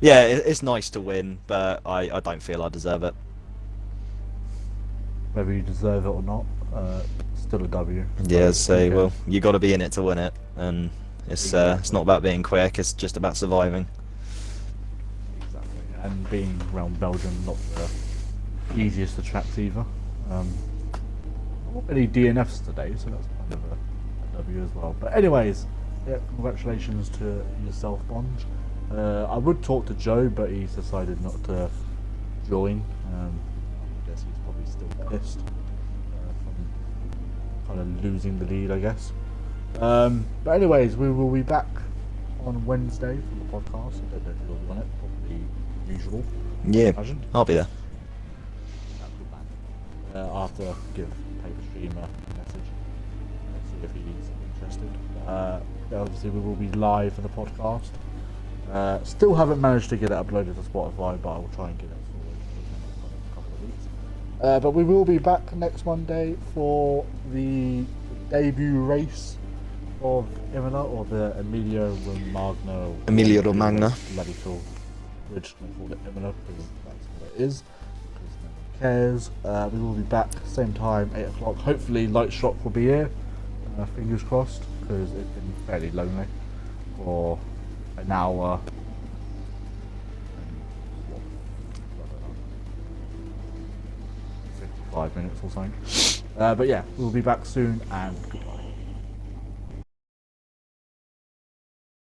it's nice to win, but I don't feel I deserve it. Whether you deserve it or not, still a W. Yeah, so well, you got to be in it to win it, and it's not about being quick. It's just about surviving. Exactly, and being around Belgium, not the easiest of tracks either. Not many DNFs today, so that's kind of a W as well. But anyways, yeah, congratulations to yourself, Bonge. I would talk to Joe, but he's decided not to join. I guess he's probably still pissed from kind of losing the lead, I guess. But anyways, we will be back on Wednesday for the podcast. I don't know if you'll be on it, probably usual. Yeah, I'll be there. I'll have to give Paper Stream a message and see if he's interested. Obviously, we will be live for the podcast. Still haven't managed to get it uploaded to Spotify, but I will try and get it forward in a couple of weeks. But we will be back next Monday for the debut race of Imola, or the Emilia Romagna. Emilia Romagna. Bloody cool. We're just going to call it Imola because that's what it is. Because no one cares. We will be back same time, 8 o'clock. Hopefully, Light Shock will be here. Fingers crossed, because it's been fairly lonely for an hour 5 minutes or something. But yeah, we'll be back soon, and goodbye.